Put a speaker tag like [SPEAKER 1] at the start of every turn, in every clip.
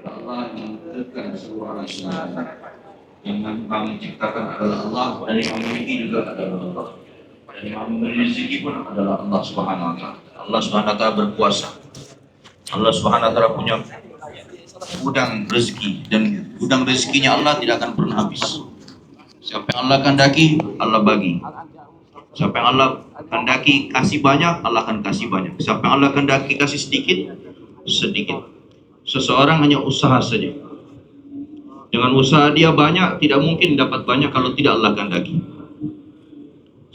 [SPEAKER 1] Allah yang menentukan sebuah masyarakat yang kami ciptakan adalah Allah, dan yang memiliki juga adalah Allah, dan yang memberi rezeki pun adalah Allah Subhanahu wa taala. Allah Subhanahu wa taala berkuasa. Allah Subhanahu wa taala punya gudang rezeki, dan gudang rezekinya Allah tidak akan pernah habis. Siapa yang Allah kehendaki, Allah bagi. Siapa yang Allah kehendaki kasih banyak, Allah akan kasih banyak. Siapa yang Allah kehendaki kasih sedikit, sedikit. Seseorang hanya usaha saja. Dengan usaha dia banyak, tidak mungkin dapat banyak kalau tidak Allah kehendaki.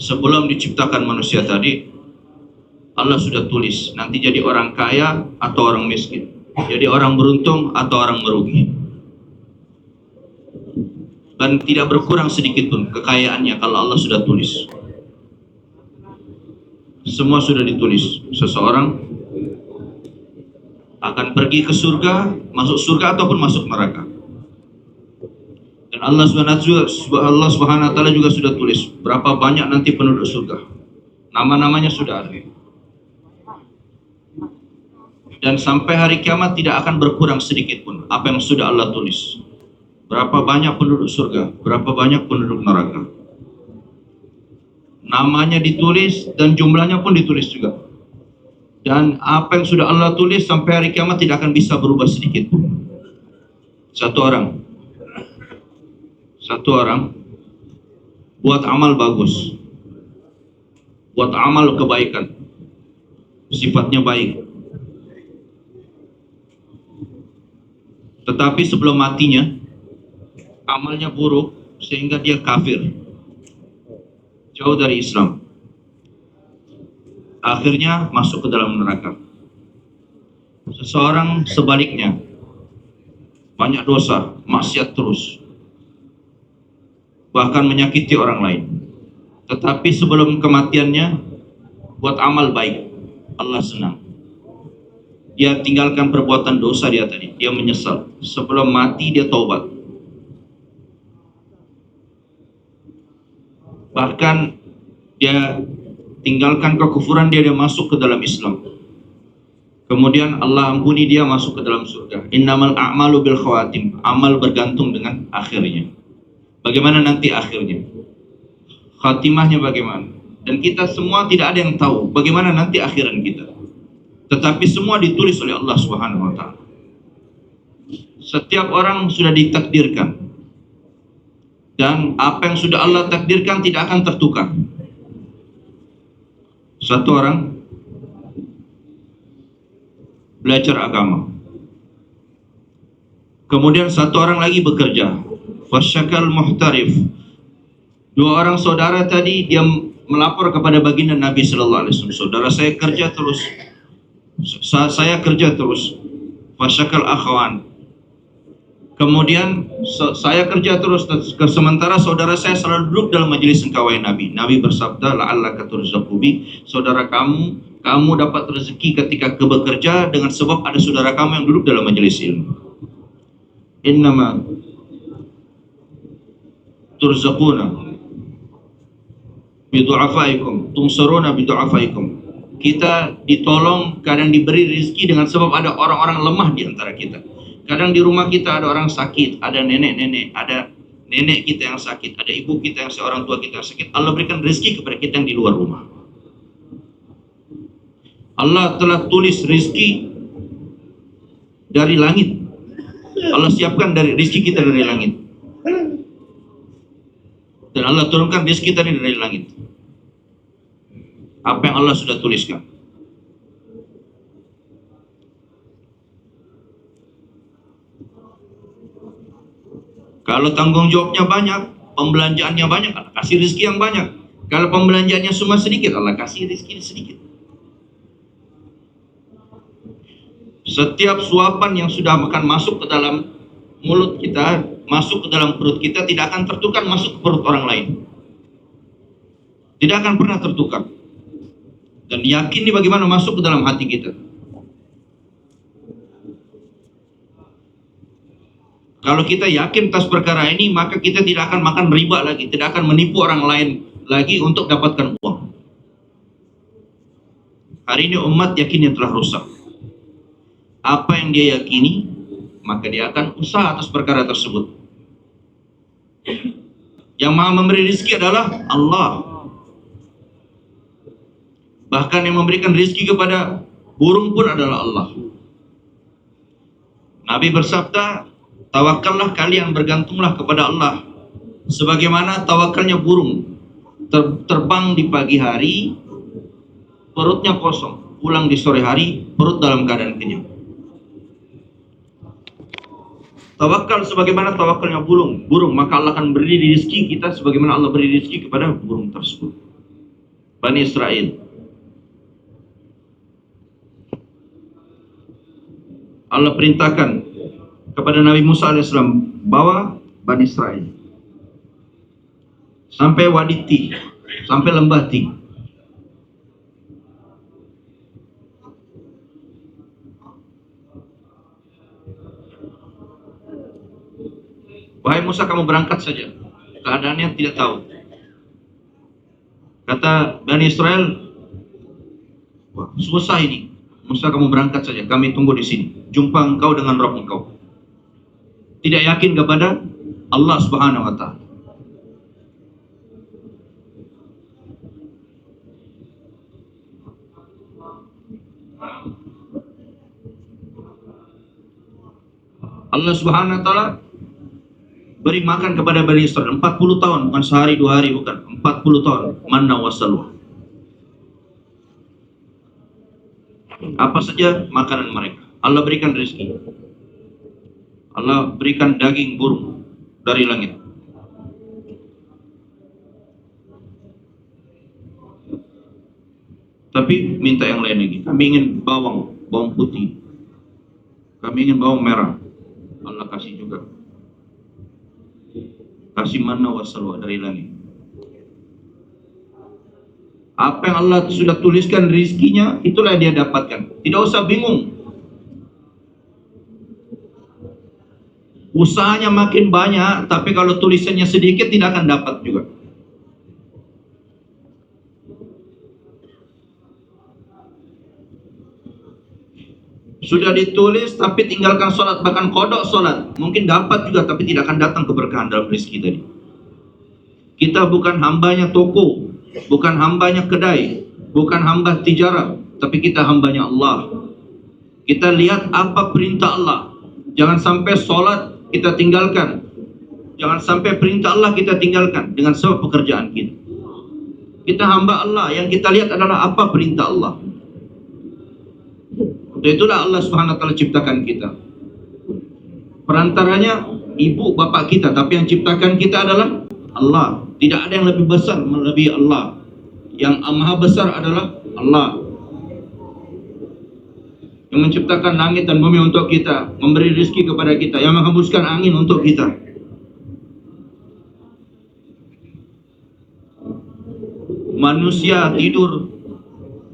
[SPEAKER 1] Sebelum diciptakan manusia tadi, Allah sudah tulis nanti jadi orang kaya atau orang miskin, jadi orang beruntung atau orang merugi. Dan tidak berkurang sedikit pun kekayaannya kalau Allah sudah tulis. Semua sudah ditulis. Seseorang akan pergi ke surga, masuk surga ataupun masuk neraka. Dan Allah Subhanahu wa taala juga sudah tulis berapa banyak nanti penduduk surga. Nama-namanya sudah ada. Dan sampai hari kiamat tidak akan berkurang sedikit pun apa yang sudah Allah tulis. Berapa banyak penduduk surga, berapa banyak penduduk neraka. Namanya ditulis dan jumlahnya pun ditulis juga. Dan apa yang sudah Allah tulis sampai hari kiamat tidak akan bisa berubah sedikit pun. Satu orang buat amal bagus, buat amal kebaikan, sifatnya baik, tetapi sebelum matinya amalnya buruk sehingga dia kafir, jauh dari Islam, akhirnya masuk ke dalam neraka. Seseorang sebaliknya banyak dosa, maksiat terus, bahkan menyakiti orang lain, tetapi sebelum kematiannya buat amal baik, Allah senang. Dia tinggalkan perbuatan dosa dia tadi, dia menyesal. Sebelum mati dia taubat. Bahkan dia tinggalkan kekufuran, dia masuk ke dalam Islam. Kemudian Allah ampuni dia, masuk ke dalam surga. Innamal a'malu bil khawatim. Amal bergantung dengan akhirnya. Bagaimana nanti akhirnya? Khatimahnya bagaimana? Dan kita semua tidak ada yang tahu bagaimana nanti akhiran kita. Tetapi semua ditulis oleh Allah Subhanahu wa taala. Setiap orang sudah ditakdirkan. Dan apa yang sudah Allah takdirkan tidak akan tertukar. Satu orang belajar agama. Kemudian satu orang lagi bekerja. Fasyakal muhtarif. Dua orang saudara tadi, dia melapor kepada baginda Nabi sallallahu alaihi wasallam. Saudara saya kerja terus. Saya kerja terus. Fasyakal akhwan. Kemudian saya kerja terus, sementara saudara saya selalu duduk dalam majelis engkawai Nabi. Nabi bersabda, la'allaka turzaqu bi, saudara kamu dapat rezeki ketika bekerja dengan sebab ada saudara kamu yang duduk dalam majelis ilmu. Innama turzaquna bidu'afaikum, tumsaruna bidu'afaikum. Kita ditolong, kadang diberi rezeki dengan sebab ada orang-orang lemah di antara kita. Kadang di rumah kita ada orang sakit, ada nenek-nenek, ada nenek kita yang sakit, ada ibu kita yang seorang tua kita yang sakit. Allah berikan rezeki kepada kita yang di luar rumah. Allah telah tulis rezeki dari langit. Allah siapkan dari rezeki kita dari langit. Dan Allah turunkan rezeki kita dari langit. Apa yang Allah sudah tuliskan. Kalau tanggung jawabnya banyak, pembelanjaannya banyak, Allah kasih rezeki yang banyak. Kalau pembelanjaannya cuma sedikit, Allah kasih rezeki sedikit. Setiap suapan yang sudah akan masuk ke dalam mulut kita, masuk ke dalam perut kita, tidak akan tertukar masuk ke perut orang lain. Tidak akan pernah tertukar. Dan yakin ini bagaimana masuk ke dalam hati kita. Kalau kita yakin atas perkara ini, maka kita tidak akan makan riba lagi, tidak akan menipu orang lain lagi untuk dapatkan uang. Hari ini umat yakin yang telah rusak. Apa yang dia yakini, maka dia akan usaha atas perkara tersebut. Yang maha memberi rezeki adalah Allah. Bahkan yang memberikan rezeki kepada burung pun adalah Allah. Nabi bersabda, tawakallah kalian, bergantunglah kepada Allah, sebagaimana tawakalnya burung. Terbang di pagi hari, perutnya kosong, pulang di sore hari, perut dalam keadaan kenyang. Tawakal sebagaimana tawakalnya burung, maka Allah akan beri rezeki kita sebagaimana Allah beri rezeki kepada burung tersebut. Bani Israel, Allah perintahkan kepada Nabi Musa alaihissalam, bawa Bani Israel sampai Wadi Ti, sampai lembah Ti. Wahai Musa, kamu berangkat saja, keadaannya tidak tahu. Kata Bani Israel, wah, susah ini. Musa, kamu berangkat saja, kami tunggu di sini. Jumpa engkau dengan Rabb engkau. Tidak yakin kepada Allah Subhanahu wa Ta'ala. Allah Subhanahu wa Ta'ala beri makan kepada Bani Israel 40 tahun, bukan sehari 2 hari, bukan, 40 tahun, manna wa salwa. Apa saja makanan mereka, Allah berikan rezeki. Allah berikan daging burung dari langit. Tapi minta yang lain lagi. Kami ingin bawang putih. Kami ingin bawang merah. Allah kasih juga. Kasih manna wa salwa dari langit. Apa yang Allah sudah tuliskan rizkinya, itulah yang dia dapatkan. Tidak usah bingung. Usahanya makin banyak, tapi kalau tulisannya sedikit tidak akan dapat juga. Sudah ditulis tapi tinggalkan sholat, bahkan kodok sholat, mungkin dapat juga tapi tidak akan datang keberkahan dalam rezeki tadi. Kita bukan hambanya toko, bukan hambanya kedai, bukan hamba tijarah, tapi kita hambanya Allah. Kita lihat apa perintah Allah. Jangan sampai sholat kita tinggalkan, jangan sampai perintah Allah kita tinggalkan dengan sebab pekerjaan kita. Kita hamba Allah, yang kita lihat adalah apa perintah Allah. Itulah Allah Subhanahu wa Ta'ala ciptakan kita. Perantaranya ibu bapak kita, tapi yang ciptakan kita adalah Allah. Tidak ada yang lebih besar melebihi Allah. Yang maha besar adalah Allah, yang menciptakan langit dan bumi untuk kita, memberi rezeki kepada kita, yang menghembuskan angin untuk kita. Manusia tidur,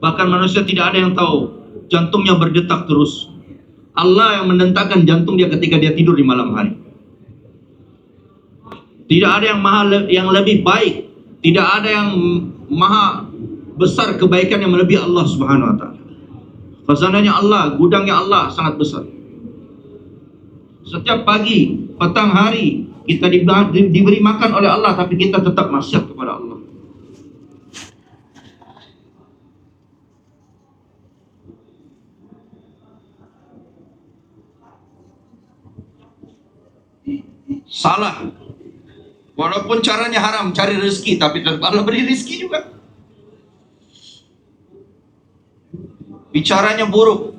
[SPEAKER 1] bahkan manusia tidak ada yang tahu, jantungnya berdetak terus. Allah yang mendetakkan jantung dia ketika dia tidur di malam hari. Tidak ada yang lebih baik, tidak ada yang maha besar kebaikan yang melebihi Allah Subhanahu wa Ta'ala. Khazanahnya Allah, gudangnya Allah sangat besar. Setiap pagi, petang hari kita diberi makan oleh Allah, tapi kita tetap maksiat kepada Allah. Salah. Walaupun caranya haram, cari rezeki, tapi tetap Allah beri rezeki juga. Bicaranya buruk,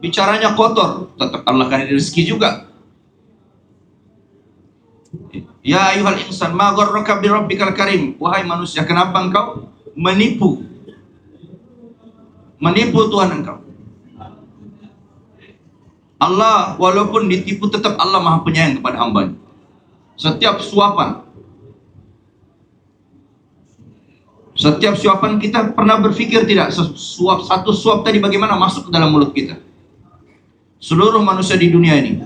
[SPEAKER 1] bicaranya kotor, tetap Allah kasih rezeki juga. Ya ayuhal insan, ma gharraka bi rabbikal karim. Wahai manusia, kenapa engkau menipu Tuhan engkau? Allah walaupun ditipu, tetap Allah maha penyayang kepada hambanya. Setiap suapan kita pernah berpikir tidak, satu suap tadi bagaimana masuk ke dalam mulut kita. Seluruh manusia di dunia ini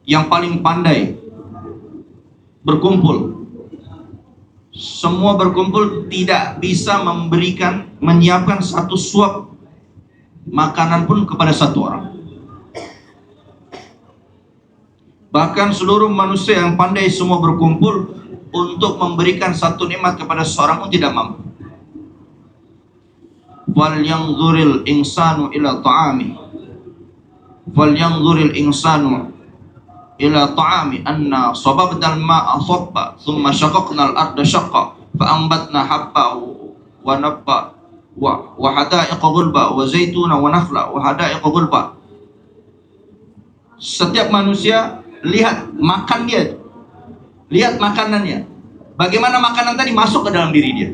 [SPEAKER 1] yang paling pandai berkumpul, semua berkumpul tidak bisa menyiapkan satu suap makanan pun kepada satu orang. Bahkan seluruh manusia yang pandai semua berkumpul untuk memberikan satu nikmat kepada seorang pun tidak mampu. Wal yanzuril insanu ila ta'ami. Wal yanzuril insanu ila ta'ami anna sababna al-ma'a sabba thumma shaqaqna al-arda shaqqa fa anbatna habba wa nabba wa hada'iqa ghulba wa zaituna wa nakhla wa hada'iqa ghulba. Setiap manusia lihat makan dia, lihat makanannya. Bagaimana makanan tadi masuk ke dalam diri dia.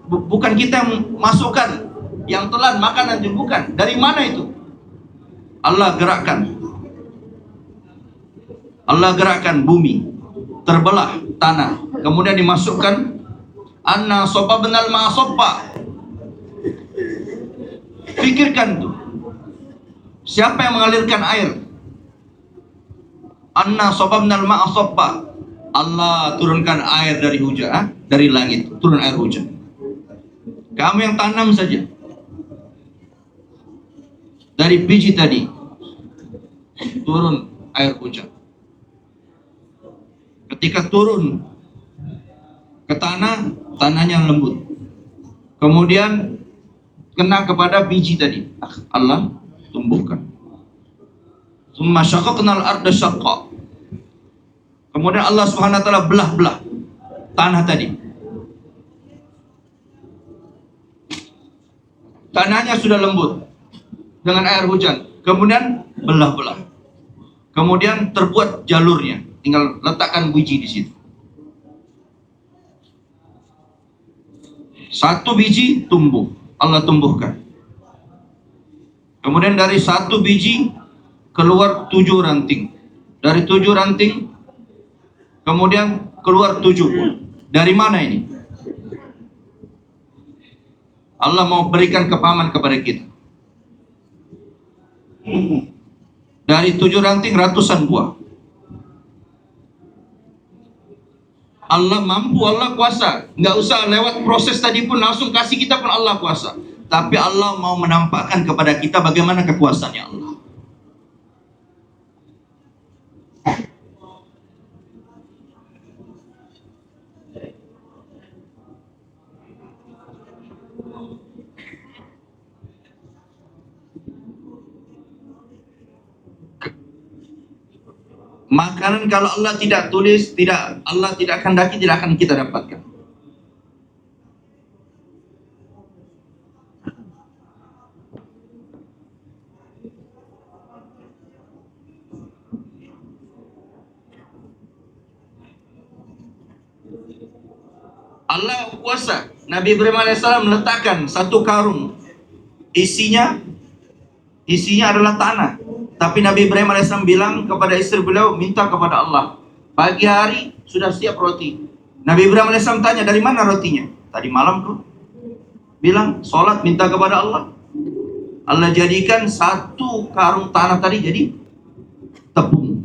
[SPEAKER 1] Bukan kita yang masukkan, yang telan makanan itu bukan. Dari mana itu? Allah gerakkan. Allah gerakkan bumi, terbelah tanah, kemudian dimasukkan anna sababnal ma'a sabba. Pikirkan tuh, siapa yang mengalirkan air? Anna sababnal ma'a sabba. Allah turunkan air dari hujan, dari langit, turun air hujan. Kamu yang tanam saja. Dari biji tadi turun air hujan. Ketika turun ke tanah, tanahnya lembut. Kemudian kena kepada biji tadi, Allah tumbuhkan. Tsumma syaqqaqnal arda syaqqa. Kemudian Allah Subhanahu wa taala belah-belah tanah tadi. Tanahnya sudah lembut dengan air hujan, kemudian belah-belah. Kemudian terbuat jalurnya, tinggal letakkan biji di situ. Satu biji tumbuh, Allah tumbuhkan. Kemudian dari satu biji keluar 7 ranting. Dari 7 ranting kemudian keluar 7 buah. Dari mana ini? Allah mau berikan kepahaman kepada kita. Dari 7 ranting ratusan buah. Allah mampu, Allah kuasa. Nggak usah lewat proses tadi pun langsung kasih kita pun Allah kuasa. Tapi Allah mau menampakkan kepada kita bagaimana kekuasaannya Allah. Makanan kalau Allah tidak tulis, Allah tidak kehendaki, tidak akan kita dapatkan. Allah kuasa. Nabi Ibrahim alaihissalam meletakkan satu karung, isinya adalah tanah. Tapi Nabi Ibrahim alaihissalam bilang kepada istri beliau, minta kepada Allah. Pagi hari sudah siap roti. Nabi Ibrahim alaihissalam tanya, dari mana rotinya? Tadi malam tuh. Bilang, sholat minta kepada Allah. Allah jadikan satu karung tanah tadi jadi tepung.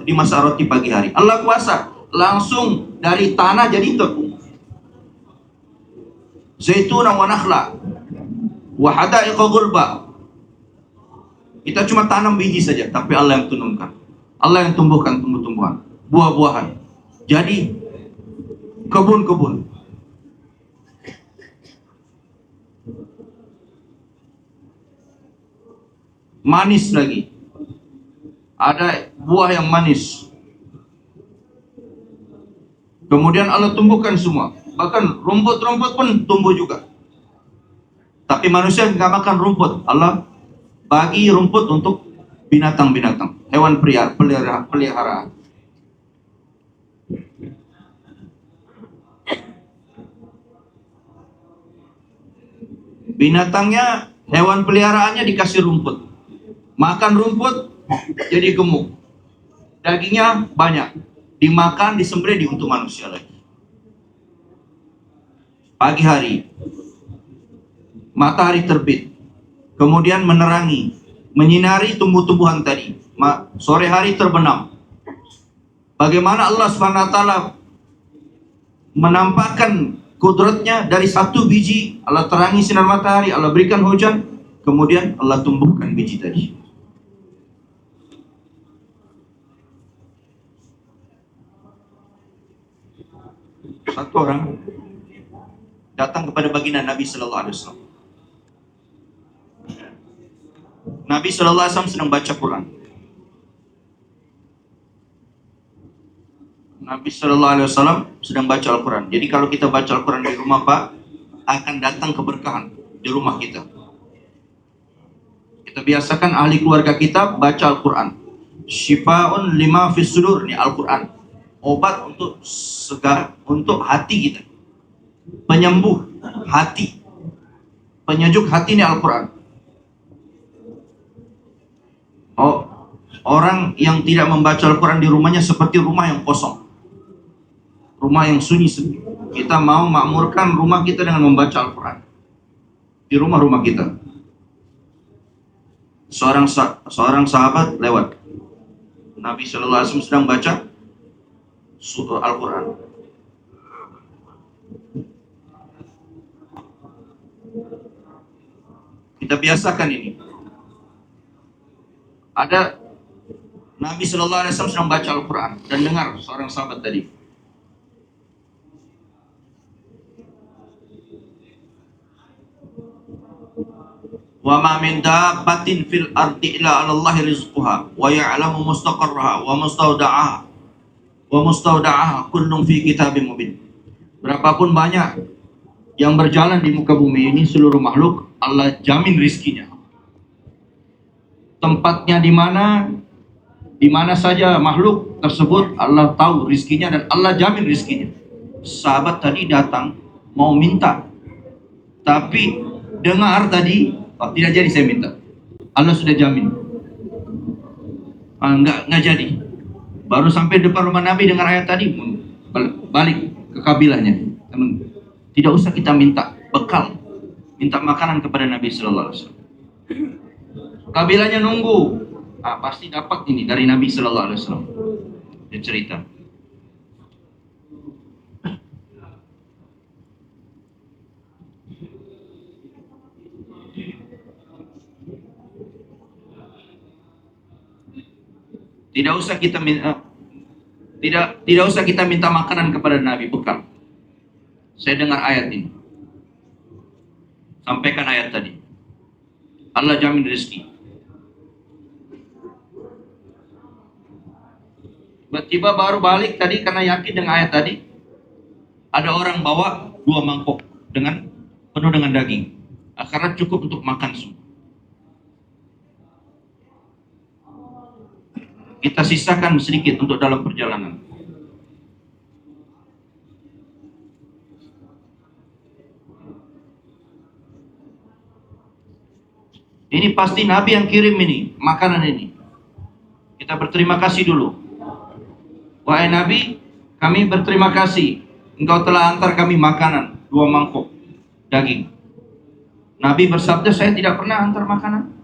[SPEAKER 1] Dimasak roti pagi hari. Allah kuasa. Langsung dari tanah jadi tepung. Zaituna wa nakhla wa hada'iqa ghulba. Kita cuma tanam biji saja, tapi Allah yang tumbuhkan. Allah yang tumbuhkan tumbuh-tumbuhan, buah-buahan. Jadi kebun-kebun. Manis lagi. Ada buah yang manis. Kemudian Allah tumbuhkan semua. Bahkan rumput-rumput pun tumbuh juga. Tapi manusia nggak makan rumput. Allah bagi rumput untuk binatang-binatang, hewan peliharaan. Binatangnya, hewan peliharaannya dikasih rumput. Makan rumput jadi gemuk. Dagingnya banyak. Dimakan, disembelih untuk manusia lagi. Pagi hari, matahari terbit. Kemudian menerangi, menyinari tumbuh-tumbuhan tadi. Sore hari terbenam. Bagaimana Allah SWT menampakkan kudratnya dari satu biji. Allah terangi sinar matahari, Allah berikan hujan. Kemudian Allah tumbuhkan biji tadi. Satu orang datang kepada baginda Nabi Sallallahu Alaihi Wasallam. Nabi Sallallahu Alaihi Wasallam sedang baca Quran. Nabi Sallallahu Alaihi Wasallam sedang baca Al-Quran. Jadi kalau kita baca Al-Quran di rumah, Pak, akan datang keberkahan di rumah kita. Kita biasakan ahli keluarga kita baca Al-Quran. Syifaun lima fis sudur, ini Al-Quran. Obat untuk segar, untuk hati kita. Penyembuh hati. Penyejuk hati ini Al-Quran. Oh, orang yang tidak membaca Al-Quran di rumahnya seperti rumah yang kosong. Rumah yang sunyi sepi. Kita mau makmurkan rumah kita dengan membaca Al-Quran di rumah-rumah kita. Seorang sahabat lewat. Nabi Sallallahu Alaihi Wasallam sedang baca surah Al-Quran. Kita biasakan ini. Ada Nabi Sallallahu Alaihi Wasallam sedang baca Al-Quran dan dengar seorang sahabat tadi. Wa ma min dabbatin fil ardi illa 'ala Allahi rizquha wa ya'lamu mustaqarraha wa mustawda'aha kullun fi kitabim mubin. Berapapun banyak yang berjalan di muka bumi ini, seluruh makhluk Allah jamin rizkinya. Tempatnya di mana saja makhluk tersebut Allah tahu rizkinya dan Allah jamin rizkinya. Sahabat tadi datang mau minta, tapi dengar tadi, tidak jadi saya minta. Allah sudah jamin. Enggak jadi. Baru sampai depan rumah Nabi dengar ayat tadi, balik ke kabilahnya. Tidak usah kita minta bekal, minta makanan kepada Nabi Sallallahu Alaihi Wasallam. Kabilahnya nunggu, pasti dapat ini dari Nabi Sallallahu Alaihi Wasallam. Dia cerita. Tidak usah kita minta makanan kepada Nabi, bekal. Saya dengar ayat ini. Sampaikan ayat tadi. Allah jamin rezeki. Tiba-tiba baru balik tadi karena yakin dengan ayat tadi. Ada orang bawa 2 mangkok penuh dengan daging. Karena cukup untuk makan semua. Kita sisakan sedikit untuk dalam perjalanan. Ini pasti Nabi yang kirim ini, makanan ini. Kita berterima kasih dulu. Wahai Nabi, kami berterima kasih. Engkau telah antar kami makanan, 2 mangkok daging. Nabi bersabda, saya tidak pernah antar makanan.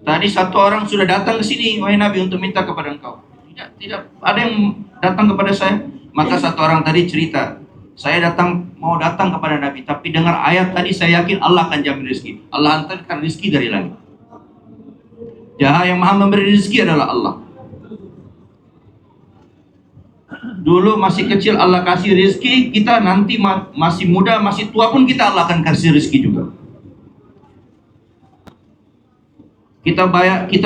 [SPEAKER 1] Tadi satu orang sudah datang ke sini, wahai Nabi, untuk minta kepada engkau. Tidak ada yang datang kepada saya. Maka satu orang tadi cerita, saya mau datang kepada Nabi, tapi dengar ayat tadi saya yakin Allah akan jamin rezeki. Allah hantarkan rezeki dari langit. Jaha yang maha memberi rezeki adalah Allah. Dulu masih kecil Allah kasih rezeki, kita nanti masih muda, masih tua pun kita Allah akan kasih rezeki juga. Kita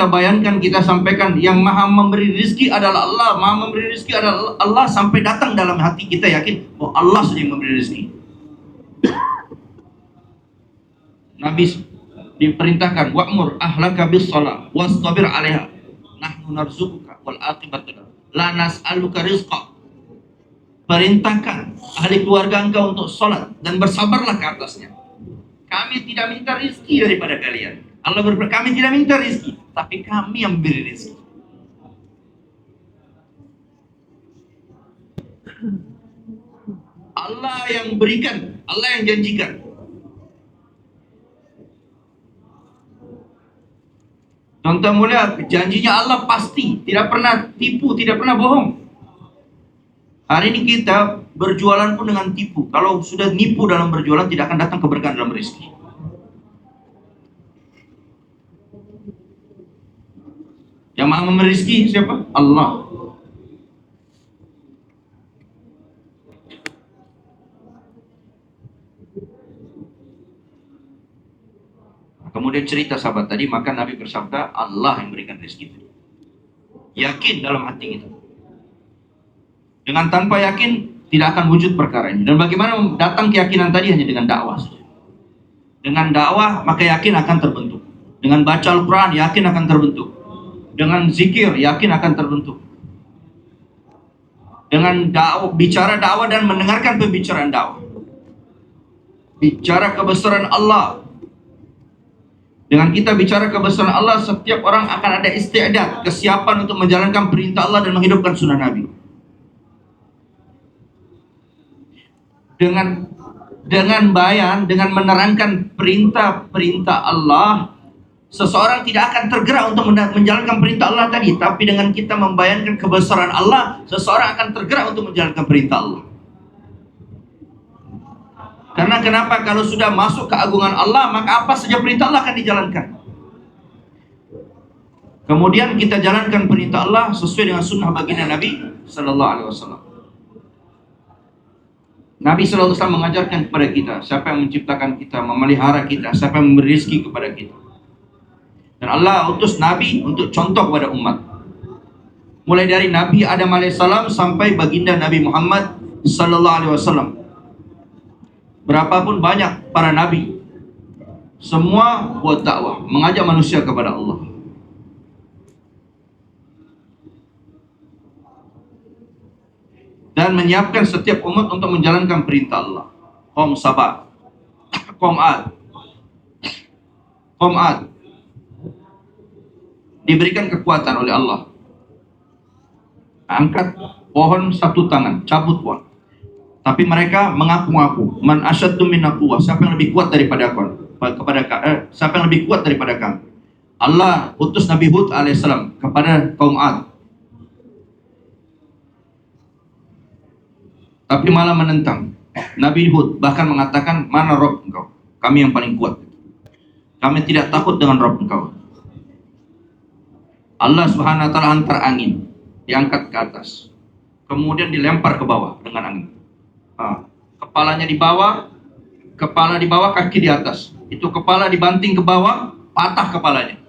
[SPEAKER 1] bayangkan, kita sampaikan, yang maha memberi rezeki adalah Allah, maha memberi rezeki adalah Allah, sampai datang dalam hati kita yakin bahwa Allah saja yang memberi rezeki. Nabi diperintahkan, wa'mur ahlaka bis shalah wastabir 'alaiha nahnu narzuquka wal aqibatu la nas'aluka rizqa. Perintahkan ahli keluarga engkau untuk sholat dan bersabarlah ke atasnya. Kami tidak minta rezeki daripada kalian. Allah berkata, kami tidak minta rezeki, tapi kami yang memberi rezeki. Allah yang berikan, Allah yang janjikan. Contoh mulia, janjinya Allah pasti, tidak pernah tipu, tidak pernah bohong. Hari ini kita berjualan pun dengan tipu. Kalau sudah nipu dalam berjualan, tidak akan datang keberkahan dalam rezeki. Yang maha memberi rezeki siapa? Allah. Kemudian cerita sahabat tadi, maka Nabi bersabda, Allah yang berikan rezeki itu. Yakin dalam hati kita. Dengan tanpa yakin, tidak akan wujud perkara ini. Dan bagaimana datang keyakinan tadi? Hanya dengan dakwah saja. Dengan dakwah, maka yakin akan terbentuk. Dengan baca Al-Quran, yakin akan terbentuk. Dengan zikir, yakin akan terbentuk. Dengan dakwah, bicara dakwah dan mendengarkan pembicaraan dakwah. Bicara kebesaran Allah. Dengan kita bicara kebesaran Allah, setiap orang akan ada istiadat, kesiapan untuk menjalankan perintah Allah dan menghidupkan sunnah Nabi. Dengan bayan, dengan menerangkan perintah-perintah Allah, seseorang tidak akan tergerak untuk menjalankan perintah Allah tadi. Tapi dengan kita membayankan kebesaran Allah, seseorang akan tergerak untuk menjalankan perintah Allah. Karena kenapa? Kalau sudah masuk keagungan Allah, maka apa saja perintah Allah akan dijalankan. Kemudian kita jalankan perintah Allah sesuai dengan sunnah baginda Nabi Sallallahu Alaihi Wasallam. Nabi Sallallahu Alaihi Wasallam mengajarkan kepada kita, siapa yang menciptakan kita, memelihara kita, siapa yang memberi rezeki kepada kita. Dan Allah utus Nabi untuk contoh kepada umat. Mulai dari Nabi Adam alaihissalam sampai baginda Nabi Muhammad Sallallahu Alaihi Wasallam. Berapapun banyak para nabi, semua buat dakwah, mengajak manusia kepada Allah. Dan menyiapkan setiap umat untuk menjalankan perintah Allah. Qaum Sabah, Qaum Ad, Qaum Ad diberikan kekuatan oleh Allah. Angkat pohon satu tangan, cabut pohon. Tapi mereka mengaku-ngaku, man asyaddu minna quwwah, siapa yang lebih kuat daripada siapa yang lebih kuat daripada kami. Allah utus Nabi Hud alaihissalam kepada kaum Ad. Tapi malah menentang. Nabi Hud bahkan mengatakan, mana Rob engkau? Kami yang paling kuat. Kami tidak takut dengan Rob engkau. Allah Subhanahu wa taala hantar angin, diangkat ke atas. Kemudian dilempar ke bawah dengan angin. Kepalanya di bawah, kepala di bawah, kaki di atas. Itu kepala dibanting ke bawah, patah kepalanya.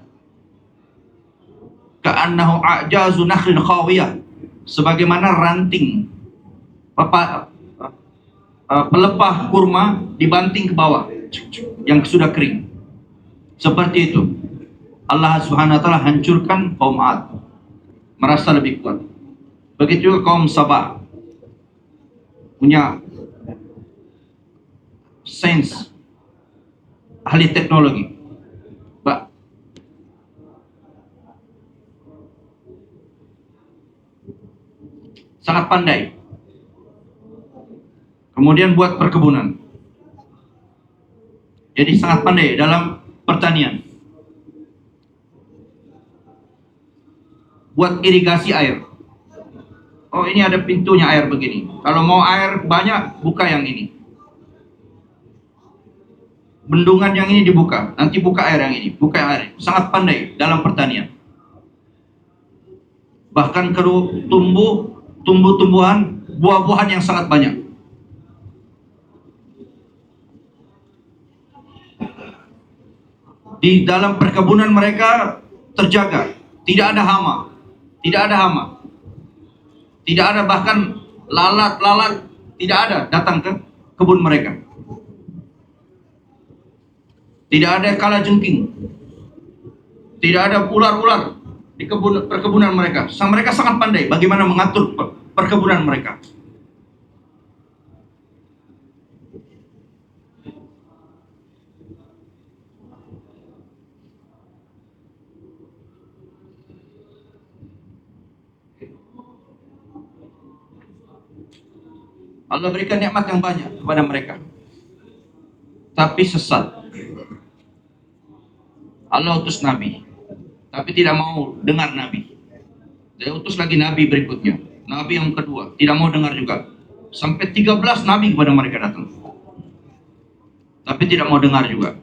[SPEAKER 1] Ka'annahu a'jazu nakhlin khawiyah, sebagaimana ranting pelepah kurma dibanting ke bawah yang sudah kering. Seperti itu Allah Subhanahu wa taala hancurkan kaum Ad, merasa lebih kuat. Begitu juga kaum Sabah, punya sains, ahli teknologi, sangat pandai. Kemudian buat perkebunan, jadi sangat pandai dalam pertanian. Buat irigasi air. Oh, ini ada pintunya air begini. Kalau mau air banyak, buka yang ini. Bendungan yang ini dibuka, nanti buka air yang ini, buka air. Sangat pandai dalam pertanian. Bahkan tumbuh-tumbuhan, buah-buahan yang sangat banyak. Di dalam perkebunan mereka terjaga, tidak ada hama, tidak ada bahkan lalat tidak ada datang ke kebun mereka. Tidak ada kalajengking, tidak ada ular-ular di perkebunan mereka. Mereka sangat pandai bagaimana mengatur perkebunan mereka. Allah berikan nikmat yang banyak kepada mereka, tapi sesat. Allah utus Nabi, tapi tidak mau dengar Nabi. Dia utus lagi Nabi berikutnya, Nabi yang kedua, tidak mau dengar juga. Sampai 13 Nabi kepada mereka datang, tapi tidak mau dengar juga.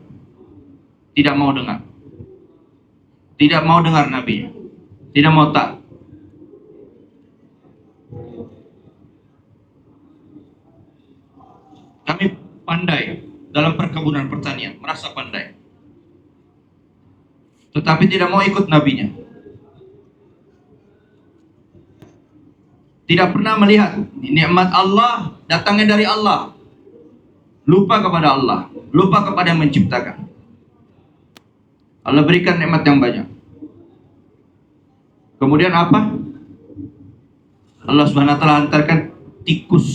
[SPEAKER 1] Tidak mau dengar Nabi, tidak mau taat. Kami pandai dalam perkebunan pertanian, merasa pandai. Tetapi tidak mau ikut nabinya. Tidak pernah melihat nikmat Allah datangnya dari Allah. Lupa kepada Allah, lupa kepada yang menciptakan. Allah berikan nikmat yang banyak. Kemudian apa? Allah Subhanahu wa taala hantarkan tikus.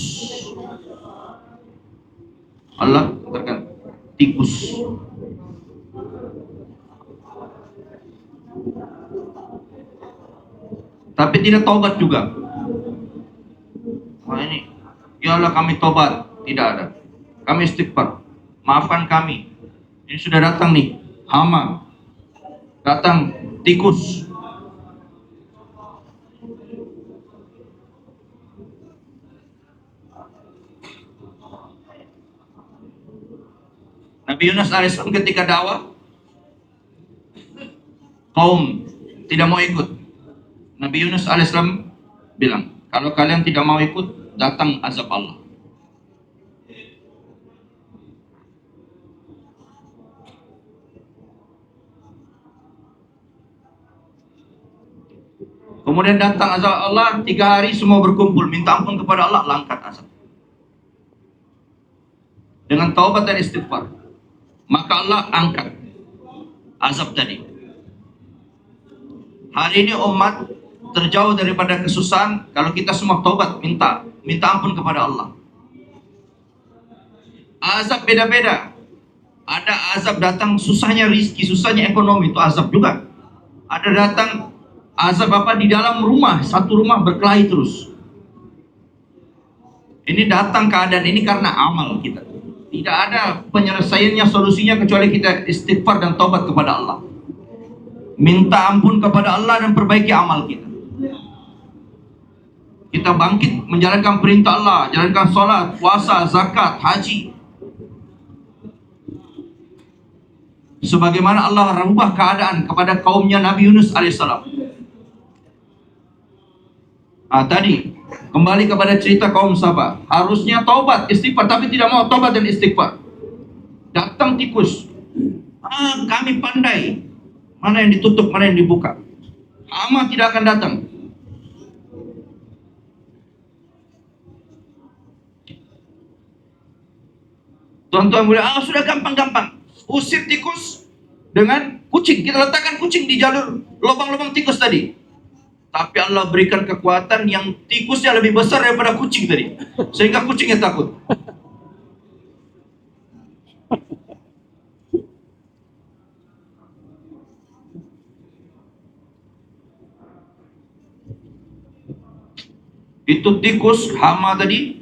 [SPEAKER 1] Allah hantarkan tikus. Tapi tidak taubat juga. Wah ini, ya Allah kami taubat, tidak ada. Kami istighfar, maafkan kami. Ini sudah datang nih, hama, datang tikus. Nabi Yunus alaihissalam ketika dakwah, kaum tidak mau ikut. Nabi Yunus alaihissalam bilang, kalau kalian tidak mau ikut, datang azab Allah. Kemudian datang azab Allah, 3 hari semua berkumpul, minta ampun kepada Allah, langkat azab. Dengan taubat dan istighfar, maka Allah angkat azab tadi. Hari ini umat terjauh daripada kesusahan kalau kita semua taubat, minta ampun kepada Allah. Azab beda-beda. Ada azab datang susahnya rizki, susahnya ekonomi, itu azab juga. Ada datang azab apa di dalam rumah, satu rumah berkelahi terus. Ini datang keadaan ini karena amal kita. Tidak ada penyelesaiannya, solusinya kecuali kita istighfar dan taubat kepada Allah. Minta ampun kepada Allah dan perbaiki amal kita. Kita bangkit menjalankan perintah Allah, jalankan sholat, puasa, zakat, haji. Sebagaimana Allah rubah keadaan kepada kaumnya Nabi Yunus alaihissalam. Tadi kembali kepada cerita kaum Sabah, harusnya taubat, istighfar, tapi tidak mau taubat dan istighfar. Datang tikus. Kami pandai, mana yang ditutup, mana yang dibuka. Hama tidak akan datang. Tuan-tuan boleh, sudah gampang-gampang. Usir tikus dengan kucing. Kita letakkan kucing di jalur lubang-lubang tikus tadi. Tapi Allah berikan kekuatan yang tikusnya lebih besar daripada kucing tadi. Sehingga kucingnya takut. Itu tikus hama tadi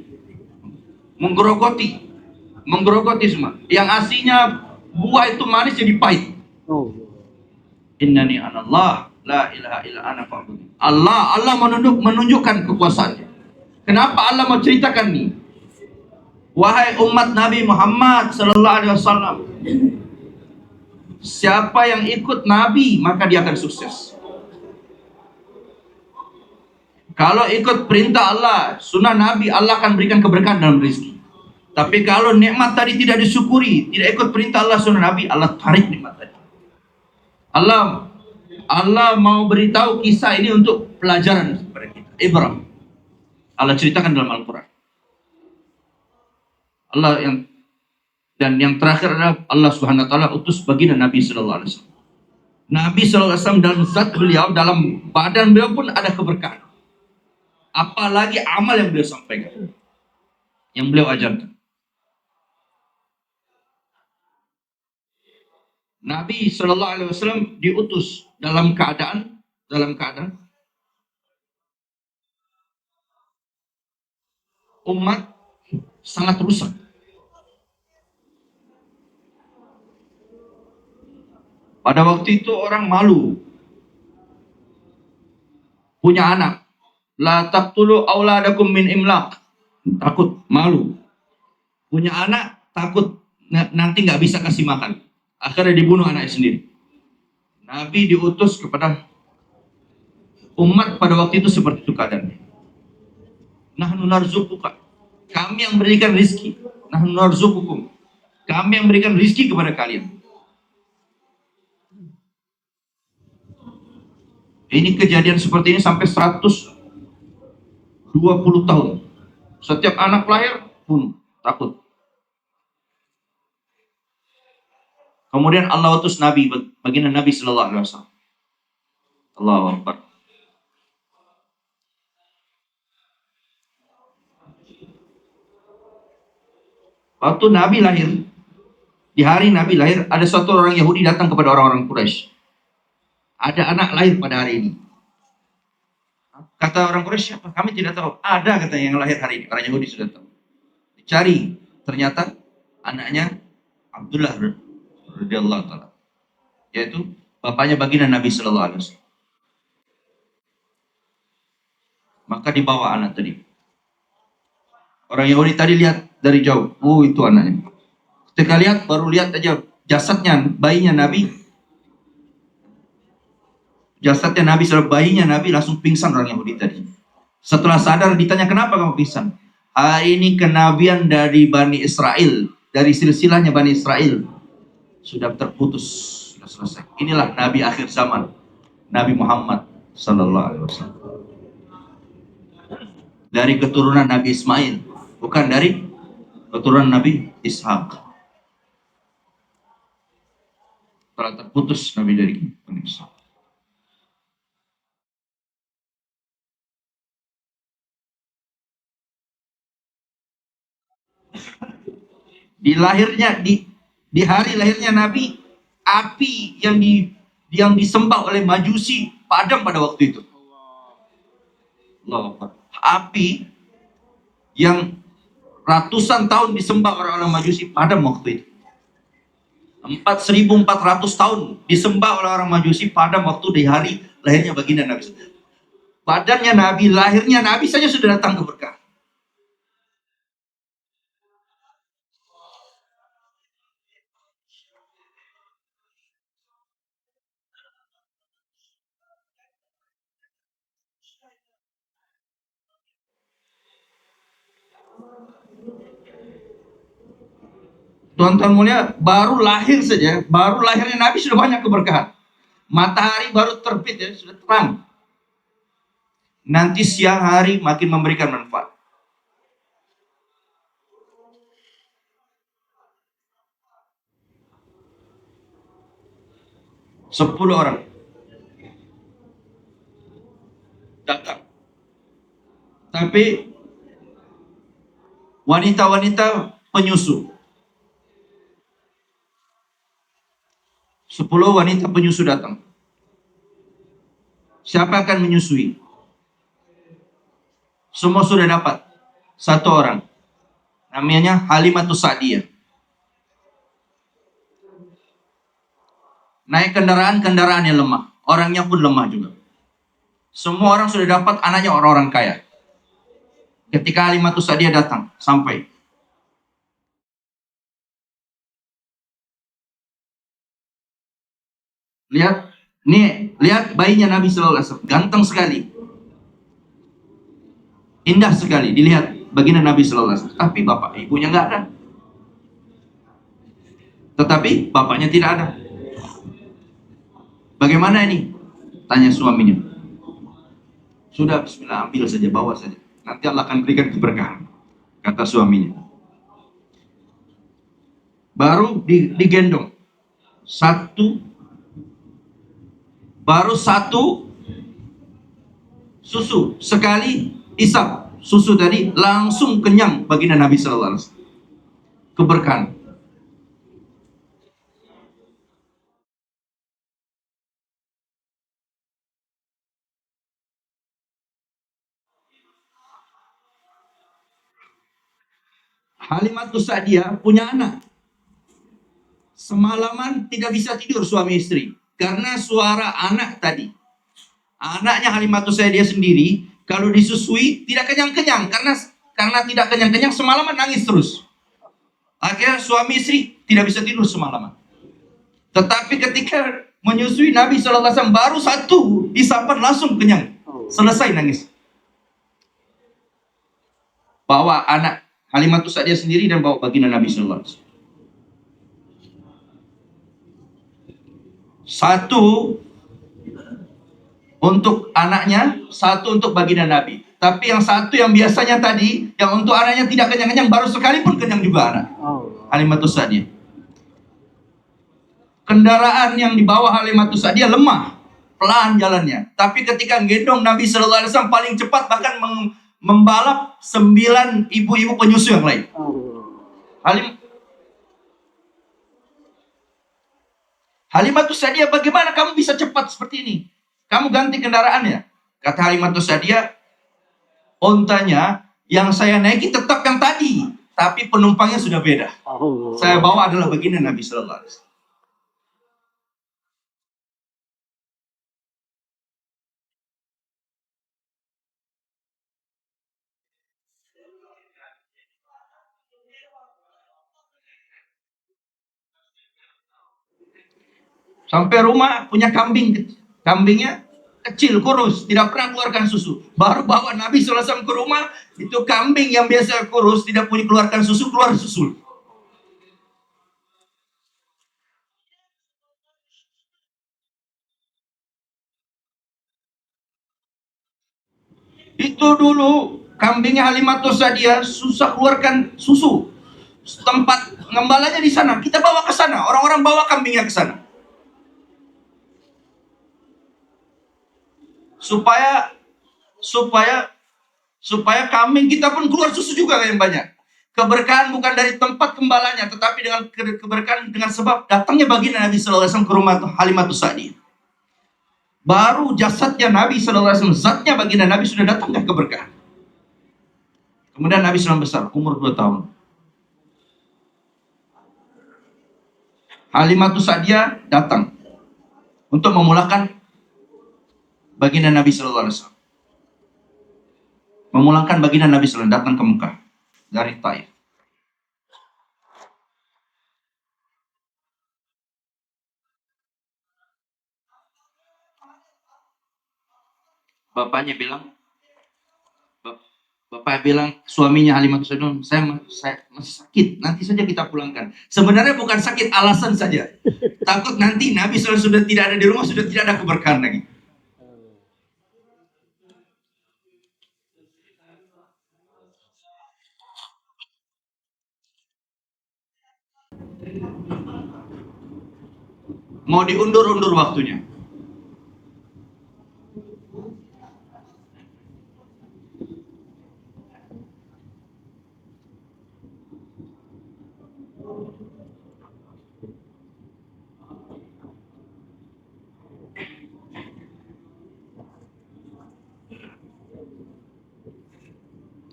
[SPEAKER 1] menggerogoti semua. Yang aslinya buah itu manis jadi pahit. Innani anallah la ilaha illa ana fa'budun. Allah menunjukkan kekuasaannya. Kenapa Allah mau ceritakan nih? Wahai umat Nabi Muhammad sallallahu alaihi wasallam, siapa yang ikut Nabi maka dia akan sukses. Kalau ikut perintah Allah, sunnah Nabi, Allah akan berikan keberkahan dalam rezeki. Tapi kalau nikmat tadi tidak disyukuri, tidak ikut perintah Allah, sunnah Nabi, Allah tarik nikmat tadi. Allah mau beritahu kisah ini untuk pelajaran kepada kita. Ibrah. Allah ceritakan dalam Al-Quran. Yang terakhir adalah Allah Subhanahu wa taala utus baginda Nabi sallallahu alaihi wasallam. Nabi sallallahu alaihi wasallam dalam zat beliau, dalam badan beliau pun ada keberkahan. Apalagi amal yang beliau sampaikan, yang beliau ajarkan. Nabi sallallahu alaihi wasallam diutus dalam keadaan umat sangat rusak. Pada waktu itu orang malu punya anak. La taqtulu auladakum min imlaq. Takut, malu. Punya anak, takut nanti nggak bisa kasih makan. Akhirnya dibunuh anaknya sendiri. Nabi diutus kepada Umat pada waktu itu seperti itu keadaannya. Nahnu narzuquka. Kami yang berikan rizki. Nahnu narzuqukum. Kami yang berikan rizki kepada kalian. Ini kejadian seperti ini sampai 120 tahun. Setiap anak lahir pun takut. Kemudian Allah utus Nabi, baginda Nabi Sallallahu Alaihi Wasallam. Allahu Akbar. Waktu Nabi lahir, di hari Nabi lahir, ada suatu orang Yahudi datang kepada orang-orang Quraisy. Ada anak lahir pada hari ini. Kata orang Quraisy, siapa? Kami tidak tahu. Ada katanya yang lahir hari ini. Orang Yahudi sudah tahu. Dicari, ternyata anaknya Abdullah radhiyallahu taala, yaitu bapaknya baginda Nabi Sallallahu Alaihi Wasallam. Maka dibawa anak tadi. Orang Yahudi tadi lihat dari jauh, oh itu anaknya. Ketika lihat, baru lihat aja jasadnya, bayinya Nabi. Jasadnya Nabi, bayinya Nabi langsung pingsan orang Yahudi tadi. Setelah sadar ditanya, kenapa kamu pingsan? Ini kenabian dari Bani Israel, dari silsilahnya Bani Israel. Sudah terputus, sudah selesai. Inilah Nabi akhir zaman, Nabi Muhammad Sallallahu Alaihi Wasallam. Dari keturunan Nabi Ismail, bukan dari keturunan Nabi Ishak. Telah terputus Nabi dari Bani Israel. Di hari lahirnya Nabi, api yang disembah oleh Majusi padam pada waktu itu. Allah. Api yang ratusan tahun disembah orang-orang Majusi padam waktu itu. 4.400 tahun disembah oleh orang Majusi padam waktu di hari lahirnya baginda Nabi. Badannya Nabi, lahirnya Nabi saja sudah datang keberkahan. Tuan-tuan mulia, baru lahir saja, baru lahirnya Nabi sudah banyak keberkahan. Matahari baru terbit ya, sudah terang. Nanti siang hari makin memberikan manfaat. Sepuluh orang datang. Tapi wanita-wanita penyusu. 10 wanita penyusu datang. Siapa akan menyusui? Semua sudah dapat. Satu orang. Namanya Halimatus Sa'diyah. Naik kendaraan yang lemah. Orangnya pun lemah juga. Semua orang sudah dapat, anaknya orang-orang kaya. Ketika Halimatus Sa'diyah datang, sampai. Lihat, nih, lihat bayinya Nabi Sallallahu Alaihi Wasallam, ganteng sekali, indah sekali dilihat baginda Nabi Sallallahu Alaihi Wasallam. Tapi bapak ibunya nggak ada. Tetapi bapaknya tidak ada. Bagaimana ini? Tanya suaminya. Sudah, Bismillah, ambil saja, bawa saja. Nanti Allah akan berikan keberkahan, kata suaminya. Baru digendong. Baru satu susu, sekali isap susu tadi langsung kenyang baginda Nabi Sallallahu Alaihi Wasallam. Keberkahan. Halimatus Sa'diyah punya anak. Semalaman tidak bisa tidur suami istri karena suara anak tadi. Anaknya Halimatus Sa'diyah sendiri kalau disusui tidak kenyang-kenyang karena tidak kenyang-kenyang, semalaman nangis terus. Akhirnya suami istri tidak bisa tidur semalaman. Tetapi ketika menyusui Nabi SAW baru satu isapan langsung kenyang. Selesai nangis. Bawa anak Halimatus Sa'diyah sendiri dan bawa baginda Nabi sallallahu alaihi wasallam. Satu untuk anaknya, satu untuk baginda Nabi. Tapi yang satu yang biasanya tadi, yang untuk anaknya tidak kenyang-kenyang, baru sekali pun kenyang juga anak Halimatus Sa'diyah. Kendaraan yang dibawa Halimatus Sa'diyah lemah, pelan jalannya. Tapi ketika gendong Nabi sallallahu alaihi wasallam paling cepat, bahkan membalap 9 ibu-ibu penyusu yang lain. Halimatus Sa'diyah, bagaimana kamu bisa cepat seperti ini? Kamu ganti kendaraannya. Kata Halimatus Sa'diyah, ontanya yang saya naiki tetap yang tadi, tapi penumpangnya sudah beda. Saya bawa adalah baginda Nabi sallallahu alaihi wasallam. Sampai rumah punya kambing. Kambingnya kecil, kurus, tidak pernah keluarkan susu. Baru bawa Nabi SAW ke rumah, itu kambing yang biasa kurus, tidak punya keluarkan susu, keluar susu. Itu dulu kambingnya Halimatus Sa'diyah susah keluarkan susu. Tempat ngembalanya di sana, kita bawa ke sana. Orang-orang bawa kambingnya ke sana. supaya kambing kita pun keluar susu juga yang banyak. Keberkahan bukan dari tempat gembalanya, tetapi dengan keberkahan dengan sebab datangnya baginda Nabi sallallahu alaihi wasallam ke rumah Halimatus Sa'diyah. Baru jasadnya Nabi sallallahu alaihi wasallam, zatnya baginda Nabi sudah datangnya keberkahan. Kemudian Nabi SAW besar, umur 2 tahun. Halimatus Sa'diyah datang untuk memulakan baginda Nabi sallallahu alaihi wasallam. Memulangkan baginda Nabi sallallahu alaihi wasallam datang ke Mekah dari Taif. Bapaknya bilang, Bapak bilang suaminya Halimatus Sa'diyah, saya masih sakit, nanti saja kita pulangkan. Sebenarnya bukan sakit, alasan saja. Takut nanti Nabi SAW sudah tidak ada di rumah, sudah tidak ada keberkahan lagi. Mau diundur-undur waktunya.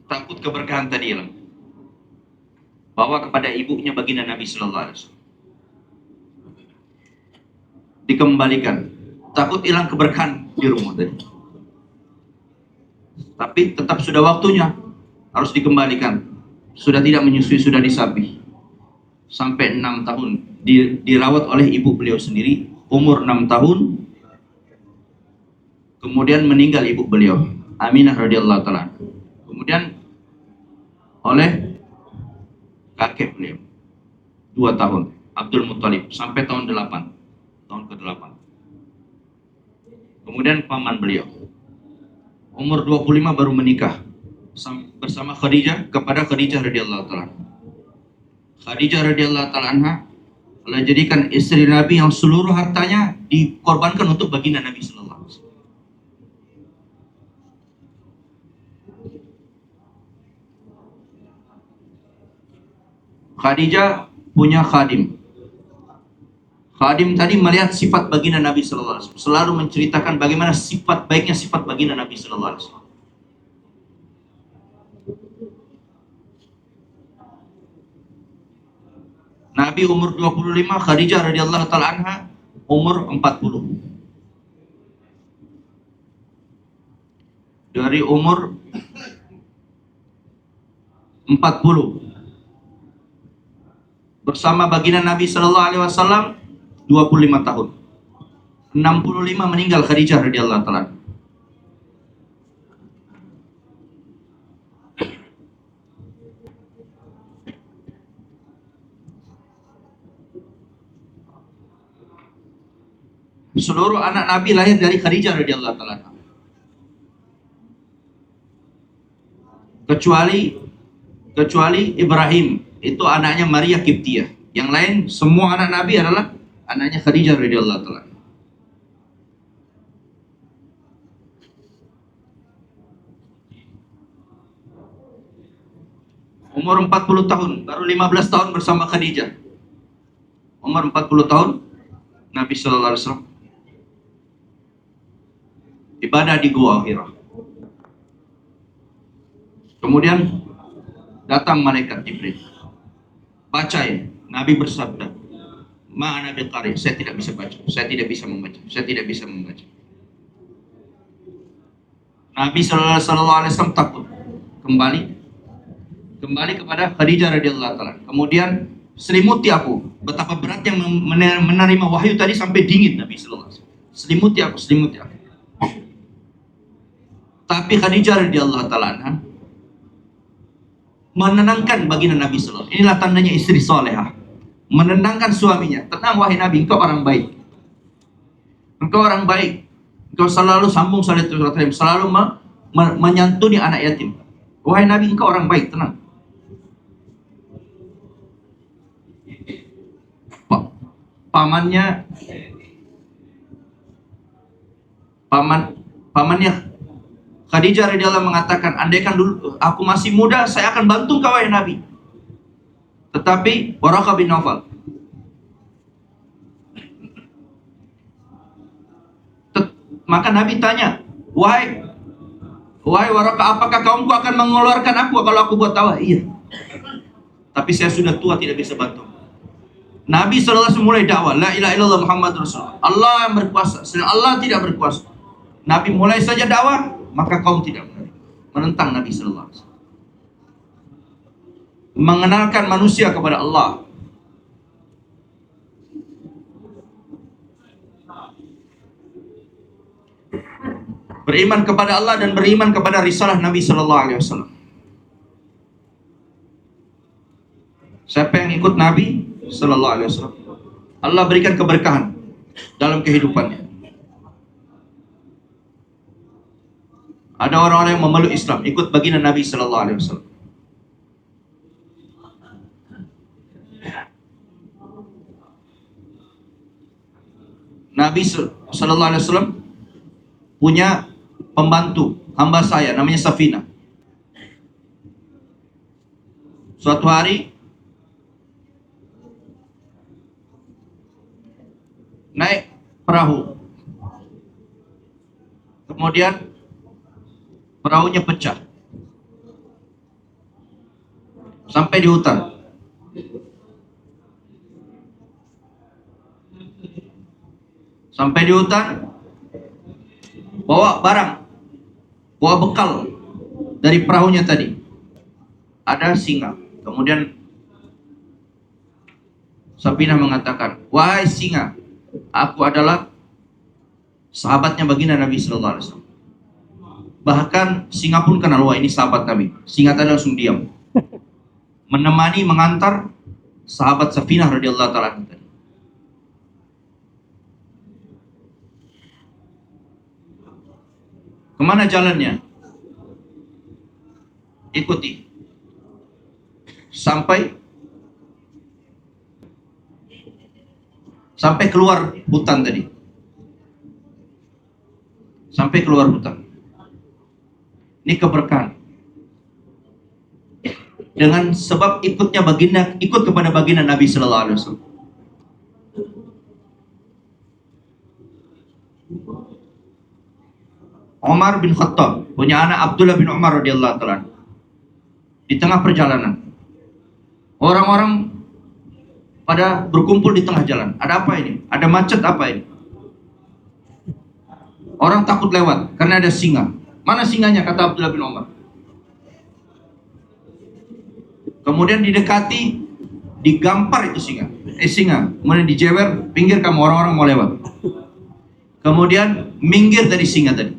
[SPEAKER 1] Takut keberkahan tadi hilang. Bawa kepada ibunya baginda Nabi sallallahu alaihi wasallam. Dikembalikan. Takut hilang keberkahan di rumah tadi. Tapi tetap sudah waktunya, harus dikembalikan. Sudah tidak menyusui, sudah disapi. Sampai 6 tahun dirawat oleh ibu beliau sendiri, umur 6 tahun. Kemudian meninggal ibu beliau, Aminah radhiyallahu taala. Kemudian oleh kakek beliau 2 tahun, Abdul Muthalib, sampai tahun ke-8. Kemudian paman beliau umur 25 baru menikah bersama Khadijah, kepada Khadijah radhiyallahu taala. Khadijah radhiyallahu taala anha telah jadikan istri Nabi yang seluruh hartanya dikorbankan untuk baginda Nabi sallallahu alaihi wasallam. Khadijah punya khadim. Khadim tadi melihat sifat baginda Nabi sallallahu alaihi wasallam, selalu menceritakan bagaimana sifat baiknya sifat baginda Nabi sallallahu alaihi wasallam. Nabi umur 25, Khadijah radhiyallahu taala anha umur 40. Dari umur 40 bersama baginda Nabi sallallahu alaihi wasallam 25 tahun. 65 meninggal Khadijah radhiyallahu taala. Seluruh anak Nabi lahir dari Khadijah radhiyallahu taala anha. Kecuali Ibrahim, itu anaknya Maria Kiptiyah. Yang lain semua anak Nabi adalah anaknya Khadijah radhiyallahu taala. Umur 40 tahun, baru 15 tahun bersama Khadijah. Umur 40 tahun Nabi sallallahu alaihi wasallam ibadah di Gua Hira. Kemudian datang malaikat Jibril. Baca ya, Nabi bersabda, "Ma'ana biqari", saya tidak bisa baca, saya tidak bisa membaca, saya tidak bisa membaca. Nabi sallallahu alaihi wasallam takut. Kembali kepada Khadijah radhiyallahu taala. Kemudian selimuti aku. Betapa berat yang menerima wahyu tadi sampai dingin Nabi sallallahu alaihi wasallam. Selimuti aku. Tapi Khadijah radhiyallahu taala anha menenangkan baginda Nabi sallallahu alaihi wasallam. Inilah tandanya istri salehah. Menenangkan suaminya. Tenang wahai Nabi, engkau orang baik. Engkau orang baik. Engkau selalu sambung silaturahim, selalu menyantuni anak yatim. Wahai Nabi, engkau orang baik, tenang. Pamannya Khadijah radhiyallahu mengatakan, andaikan dulu aku masih muda, saya akan bantu kau wahai Nabi. Tetapi Waraqah bin Nawfal, maka Nabi tanya, wahai Waraqah, apakah kaumku akan mengeluarkan aku kalau aku buat dakwah? Iya. Tapi saya sudah tua, tidak bisa bantu. Nabi SAW mulai dakwah, la ilaha illallah Muhammad Rasulullah. Allah yang berkuasa, sedang Allah tidak berkuasa. Nabi mulai saja dakwah, maka kaum tidak menentang Nabi SAW. Mengenalkan manusia kepada Allah. Beriman kepada Allah dan beriman kepada risalah Nabi SAW. Siapa yang ikut Nabi Sallallahu Alaihi Wasallam, Allah berikan keberkahan dalam kehidupannya. Ada orang-orang yang memeluk Islam, ikut baginda Nabi Sallallahu Alaihi Wasallam. Nabi Sallallahu Alaihi Wasallam punya pembantu, hamba saya, namanya Safina. Suatu hari naik perahu, kemudian perahunya pecah sampai di hutan. Bawa barang, bawa bekal dari perahunya tadi. Ada singa. Kemudian Safina mengatakan, wahai singa, aku adalah sahabatnya baginda Nabi Sallallahu Alaihi Wasallam. Bahkan singa pun kenal, wah ini sahabat Nabi. Singa tadi langsung diam, menemani, mengantar sahabat Safinah radhiyallahu taala anha. Kemana jalannya? Ikuti sampai keluar hutan tadi. Sampai keluar hutan. Ini keberkahan. Dengan sebab ikut kepada baginda Nabi Sallallahu Alaihi Wasallam. Umar bin Khattab punya anak Abdullah bin Umar radhiyallahu taala. Di tengah perjalanan, orang-orang pada berkumpul di tengah jalan. Ada apa ini? Ada macet apa ini? Orang takut lewat karena ada singa. Mana singanya? Kata Abdullah bin Umar. Kemudian didekati, digampar itu singa. Kemudian dijewer, pinggir kamu, orang-orang mau lewat. Kemudian minggir dari singa tadi.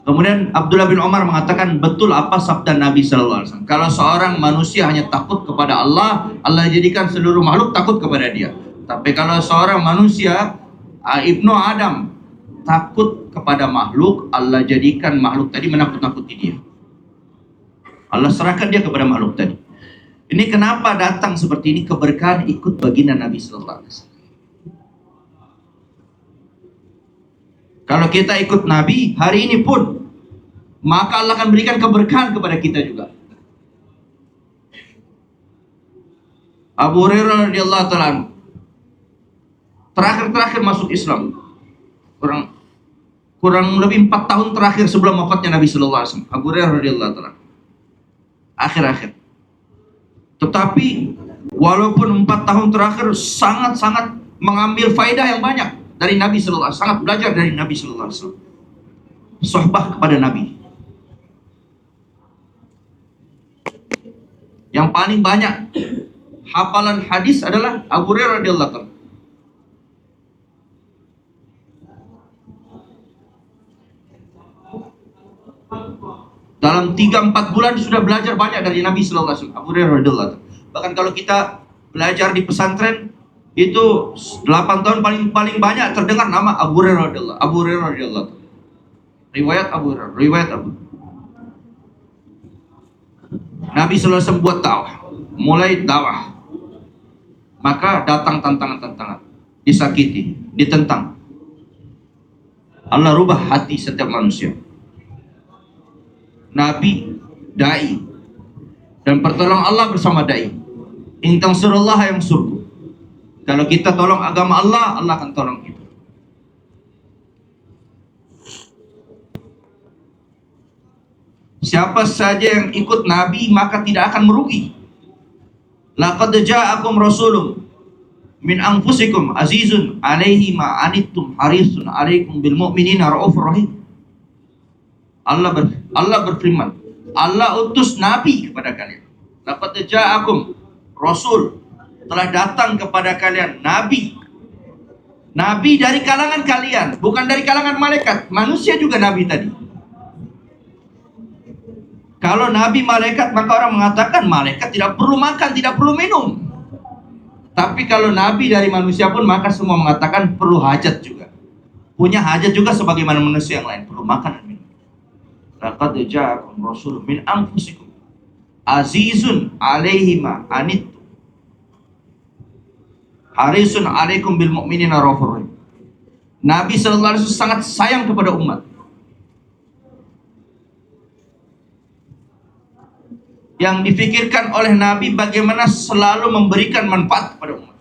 [SPEAKER 1] Kemudian Abdullah bin Umar mengatakan, betul apa sabda Nabi Sallallahu Alaihi Wasallam. Kalau seorang manusia hanya takut kepada Allah, Allah jadikan seluruh makhluk takut kepada dia. Tapi kalau seorang manusia Ibnu Adam takut kepada makhluk, Allah jadikan makhluk tadi menakut-nakuti dia. Allah serahkan dia kepada makhluk tadi. Ini kenapa datang seperti ini keberkahan ikut baginda Nabi Sallallahu Alaihi Wasallam. Kalau kita ikut Nabi hari ini pun, maka Allah akan berikan keberkahan kepada kita juga. Abu Hurairah radhiyallahu taala terakhir masuk Islam, kurang lebih 4 tahun terakhir sebelum wafatnya Nabi Sallallahu Alaihi Wasallam. Abu Hurairah radhiyallahu taala akhir. Tetapi walaupun 4 tahun terakhir sangat-sangat mengambil faedah yang banyak dari Nabi Sallallahu Alaihi Wasallam, sangat belajar dari Nabi Sallallahu Alaihi Wasallam, sohbah kepada Nabi. Yang paling banyak hafalan hadis adalah Abu Hurairah radhiyallahu anhu. Dalam 3-4 bulan sudah belajar banyak dari Nabi Sallallahu Alaihi Wasallam, Abu Hurairah radhiyallahu anhu. Bahkan kalau kita belajar di pesantren itu 8 tahun paling banyak terdengar nama Abu Hurairah radhiyallahu anhu. Riwayat Abu Hurairah, riwayat Abu. Nabi Sallallahu Alaihi Wasallam buat dakwah, mulai dakwah. Maka datang tantangan-tantangan, disakiti, ditentang. Allah rubah hati setiap manusia. Nabi, dai, dan pertolongan Allah bersama dai. In tansurullah yang surku. Kalau kita tolong agama Allah, Allah akan tolong kita. Siapa saja yang ikut Nabi maka tidak akan merugi. Laqad ja'akum rasulun min anfusikum azizun 'alaihi ma anittum harisun 'alaikum bil mu'minina raufur rahim. Allah berfirman, Allah utus Nabi kepada kalian. Laqad ja'akum rasul, telah datang kepada kalian Nabi. Nabi dari kalangan kalian, bukan dari kalangan malaikat. Manusia juga Nabi tadi. Kalau Nabi malaikat, maka orang mengatakan malaikat tidak perlu makan, tidak perlu minum. Tapi kalau Nabi dari manusia pun, maka semua mengatakan perlu hajat juga. Punya hajat juga sebagaimana manusia yang lain, perlu makan dan minum. Laqad ja'akum rasulun min anfusikum azizun 'alaihi ma anittum harisun 'alaikum bil mu'minina raufur rahim. Nabi sallallahu alaihi wasallam sangat sayang kepada umat. Yang difikirkan oleh Nabi bagaimana selalu memberikan manfaat kepada umat.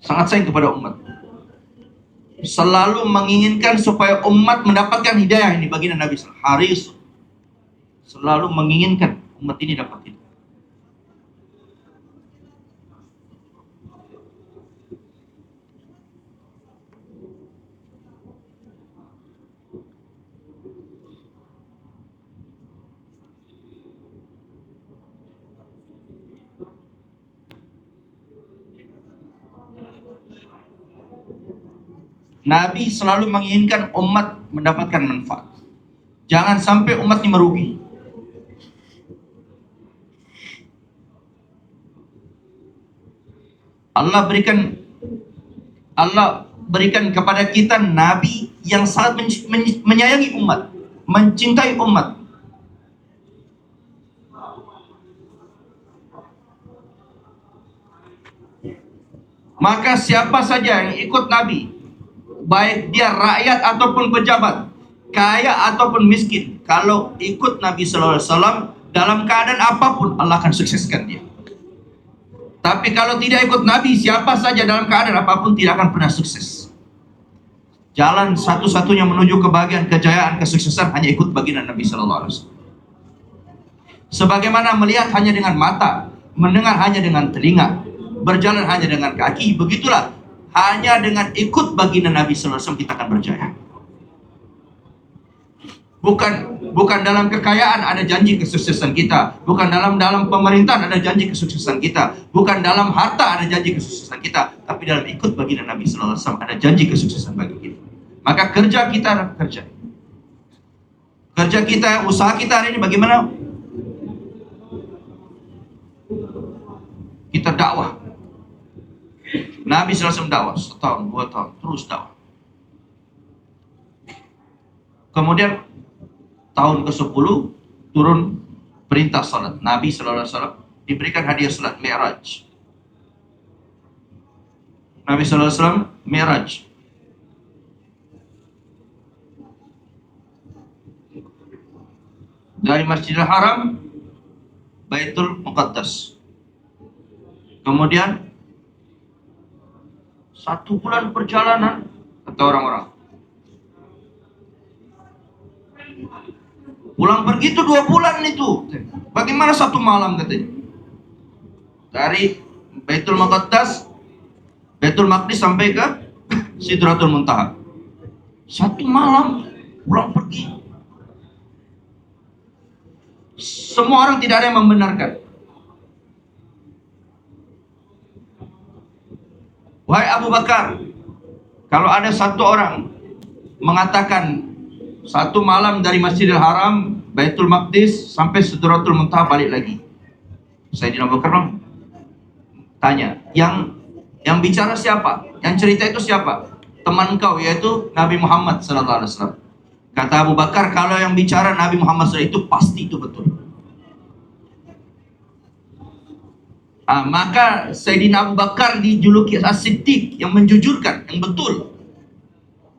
[SPEAKER 1] Sangat sayang kepada umat. Selalu menginginkan supaya umat mendapatkan hidayah ini baginda Nabi Haris. Selalu menginginkan umat ini dapat hidayah. Nabi selalu menginginkan umat mendapatkan manfaat. Jangan sampai umat ini merugi. Allah berikan kepada kita Nabi yang sangat menyayangi umat, mencintai umat. Maka siapa saja yang ikut Nabi, baik dia rakyat ataupun pejabat, kaya ataupun miskin, kalau ikut Nabi Sallallahu Alaihi Wasallam dalam keadaan apapun, Allah akan sukseskan dia. Tapi kalau tidak ikut Nabi, siapa saja dalam keadaan apapun tidak akan pernah sukses. Jalan satu-satunya menuju kebahagiaan, kejayaan, kesuksesan hanya ikut baginda Nabi Sallallahu Alaihi Wasallam. Sebagaimana melihat hanya dengan mata, mendengar hanya dengan telinga, berjalan hanya dengan kaki, begitulah hanya dengan ikut baginda Nabi Sallallahu Alaihi Wasallam kita akan berjaya. Bukan dalam kekayaan ada janji kesuksesan kita, bukan dalam pemerintahan ada janji kesuksesan kita, bukan dalam harta ada janji kesuksesan kita, tapi dalam ikut baginda Nabi Sallallahu Alaihi Wasallam ada janji kesuksesan bagi kita. Maka kerja kita adalah kerja Kerja kita, usaha kita hari ini bagaimana kita dakwah. Nabi SAW dakwah setahun, 2 tahun, terus dakwah. Kemudian tahun ke-10 turun perintah salat. Nabi SAW diberikan hadiah salat Mi'raj. Nabi SAW Mi'raj. Dari Masjidil Haram, Baitul Muqaddas. Kemudian 1 bulan perjalanan, kata orang-orang. Pulang pergi itu 2 bulan itu. Bagaimana 1 malam katanya? Dari Baitul Muqaddas, Baitul Maqdis sampai ke Sidratul Muntaha. 1 malam pulang pergi. Semua orang tidak ada yang membenarkan. Wahai Abu Bakar, kalau ada 1 orang mengatakan 1 malam dari Masjidil Haram, Baitul Maqdis sampai Sidratul Muntaha balik lagi. Sayyidina Abu Bakar tanya, yang bicara siapa? Yang cerita itu siapa? Teman kau, yaitu Nabi Muhammad SAW. Kata Abu Bakar, kalau yang bicara Nabi Muhammad SAW itu pasti itu betul. Maka Sayyidina Abu Bakar dijuluki As-Siddiq, yang menjujurkan, yang betul.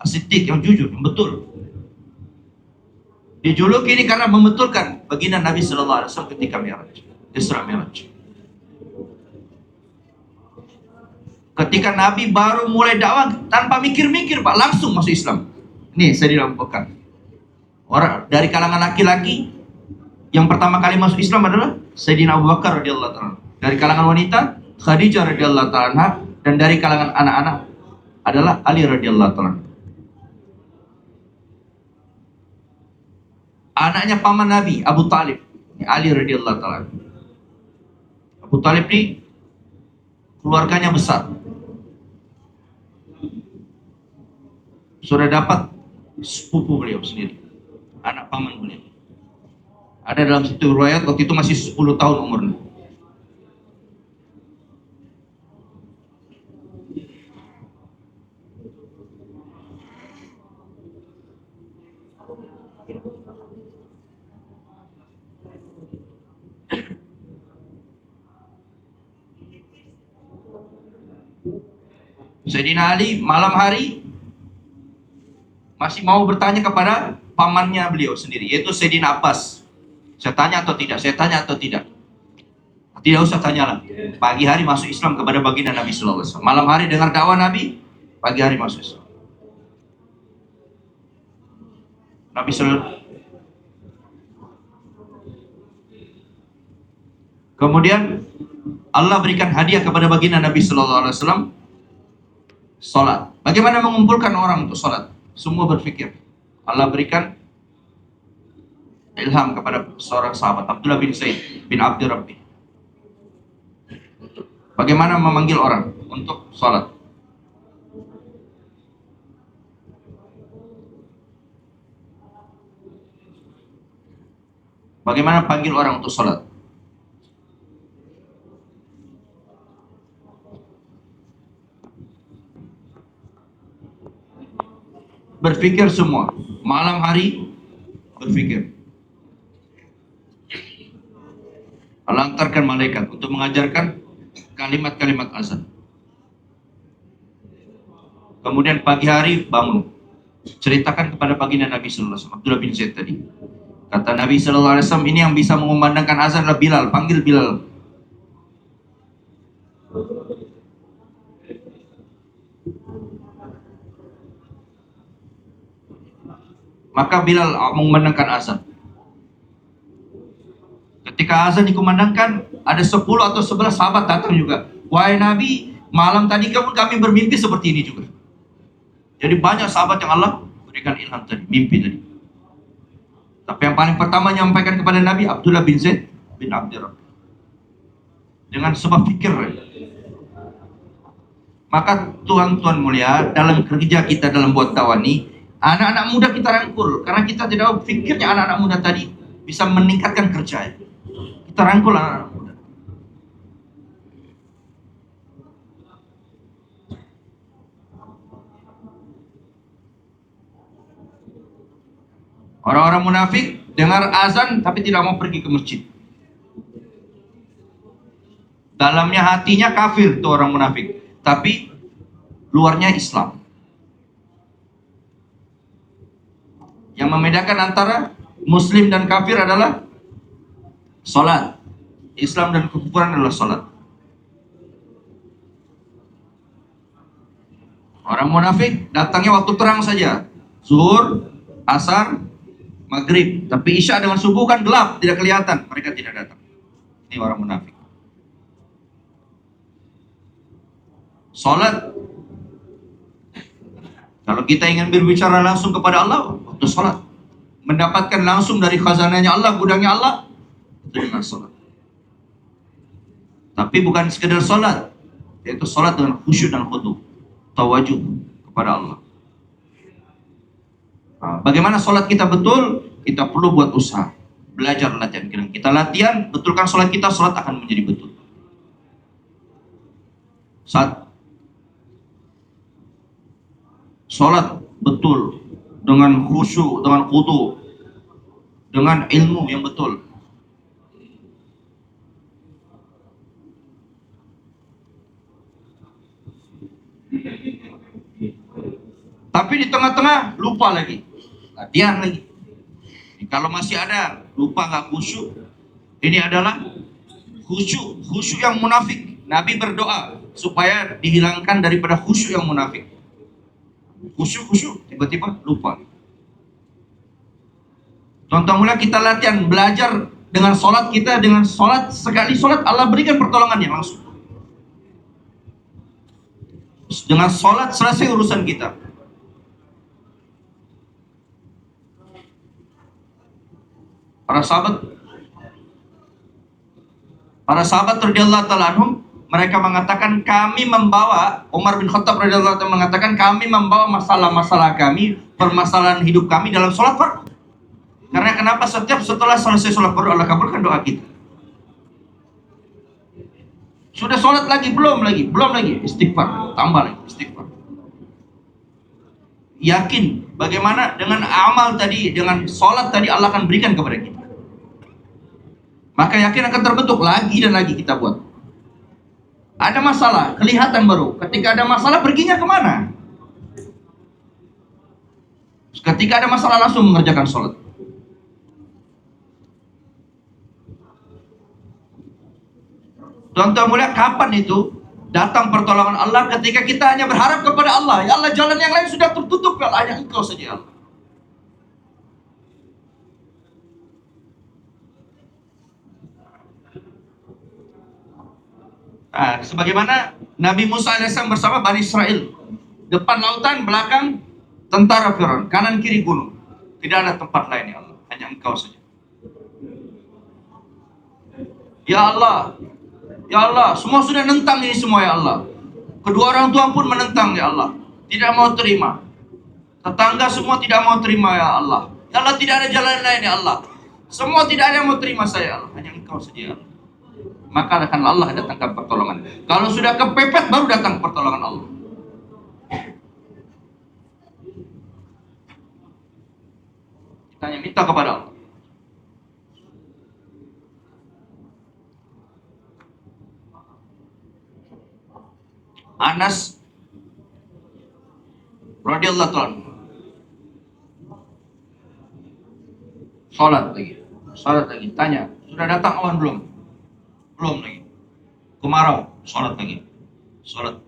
[SPEAKER 1] As-Siddiq, yang jujur, yang betul. Dijuluki ini karena membetulkan baginda Nabi SAW ketika Mi'raj, Isra Mi'raj. Ketika Nabi baru mulai dakwah tanpa mikir-mikir, Pak, langsung masuk Islam. Ini Sayyidina Abu Bakar. Orang dari kalangan laki-laki yang pertama kali masuk Islam adalah Sayyidina Abu Bakar radhiyallahu ta'ala. Dari kalangan wanita Khadijah radhiyallahu ta'ala, dan dari kalangan anak-anak adalah Ali radhiyallahu ta'ala. Anaknya paman Nabi, Abu Talib, Ali radhiyallahu ta'ala. Abu Talib ini keluarganya besar. Sudah dapat sepupu beliau sendiri, anak paman beliau. Ada dalam satu riwayat waktu itu masih 10 tahun umurnya. Sayyidina Ali malam hari masih mau bertanya kepada pamannya beliau sendiri, yaitu Sayyidina Abbas. Saya tanya atau tidak? Saya tanya atau tidak? Tidak usah tanyalah. Pagi hari masuk Islam kepada baginda Nabi Sallallahu Alaihi Wasallam. Malam hari dengar dakwah Nabi, pagi hari masuk Islam. Nabi Sallallahu. Kemudian Allah berikan hadiah kepada baginda Nabi Sallallahu Alaihi Wasallam, salat. Bagaimana mengumpulkan orang untuk salat? Semua berpikir. Allah berikan ilham kepada seorang sahabat, Abdullah bin Zaid bin Abdi Rabbi. Bagaimana memanggil orang untuk salat? Bagaimana panggil orang untuk salat? Berpikir semua, malam hari berpikir. Allah hantarkan malaikat untuk mengajarkan kalimat-kalimat azan. Kemudian pagi hari bangun, ceritakan kepada baginda Nabi Sallallahu Alaihi Wasallam, Abdullah bin Zaid tadi. Kata Nabi Sallallahu Alaihi Wasallam, ini yang bisa mengumandangkan azan adalah Bilal, panggil Bilal. Maka Bilal mengumandangkan azan. Ketika azan dikumandangkan, ada 10 atau 11 sahabat datang juga. Wahai Nabi, malam tadi kami bermimpi seperti ini juga. Jadi banyak sahabat yang Allah berikan ilham tadi, mimpi tadi. Tapi yang paling pertama menyampaikan kepada Nabi, Abdullah bin Zaid bin Abdi Rabbi. Dengan sebab fikir. Maka Tuhan mulia, dalam kerja kita dalam buat dakwah ini, Anak-anak muda kita rangkul, karena kita tidak pikirnya anak-anak muda tadi bisa meningkatkan kerja. Kita rangkul anak-anak muda. Orang-orang munafik dengar azan tapi tidak mau pergi ke masjid. Dalamnya hatinya kafir tuh orang munafik, tapi luarnya Islam. Yang membedakan antara muslim dan kafir adalah salat. Islam dan kekufuran adalah salat. Orang munafik datangnya waktu terang saja, zuhur, asar, maghrib. Tapi isya dengan subuh kan gelap, tidak kelihatan. Mereka tidak datang. Ini orang munafik. Salat, kalau kita ingin berbicara langsung kepada Allah, waktu salat, mendapatkan langsung dari khazanahnya Allah, gudangnya Allah, itu dengan salat. Tapi bukan sekedar salat, yaitu salat dengan khusyuk dan khudu, tawajuh kepada Allah. Nah, bagaimana salat kita betul? Kita perlu buat usaha, belajar latihan. Kita latihan, betulkan salat kita, salat akan menjadi betul. Saat salat betul dengan khusyuk, dengan khudu, dengan ilmu yang betul. Tapi di tengah-tengah lupa lagi, latihan lagi. Kalau masih ada lupa nggak khusyuk, ini adalah khusyuk yang munafik. Nabi berdoa supaya dihilangkan daripada khusyuk yang munafik. Khusyuk tiba-tiba lupa. Contoh mulai kita latihan belajar dengan sholat kita, dengan sholat sekali sholat Allah berikan pertolongannya langsung. Dengan sholat selesai urusan kita. Para sahabat radhiyallahu ta'ala anhum, mereka mengatakan kami membawa, Umar bin Khattab radhiyallahu ta'ala mengatakan kami membawa masalah-masalah kami, permasalahan hidup kami dalam sholat fardu. Karena kenapa? Setelah selesai sholat fardu Allah kabulkan doa kita. Sudah sholat lagi, belum lagi istighfar, tambah lagi istighfar. Yakin bagaimana dengan amal tadi, dengan sholat tadi Allah akan berikan kepada kita. Maka yakin akan terbentuk lagi dan lagi kita buat. Ada masalah, kelihatan baru. Ketika ada masalah, perginya kemana? Ketika ada masalah, langsung mengerjakan sholat. Contoh mulia, kapan itu datang pertolongan Allah? Ketika kita hanya berharap kepada Allah. Ya Allah, jalan yang lain sudah tertutup. Ya Allah, hanya Engkau saja ya Allah. Nah, sebagaimana Nabi Musa AS bersama Bani Israel, depan lautan, belakang tentara Firaun, kanan kiri gunung. Tidak ada tempat lain ya Allah, hanya Engkau saja. Ya Allah, semua sudah nentang ini semua ya Allah. Kedua orang tua pun menentang ya Allah, tidak mau terima. Tetangga semua tidak mau terima ya Allah. Ya Allah, tidak ada jalan lain ya Allah. Semua tidak ada yang mau terima saya ya Allah, hanya Engkau saja ya Allah. Maka akan Allah datangkan pertolongan. Kalau sudah kepepet baru datang pertolongan Allah. Kita hanya minta kepada Allah. Anas radhiyallahu ta'ala sholat lagi, tanya, sudah datang awan belum? Belum lagi. Kemarau, sholat lagi. Sholat.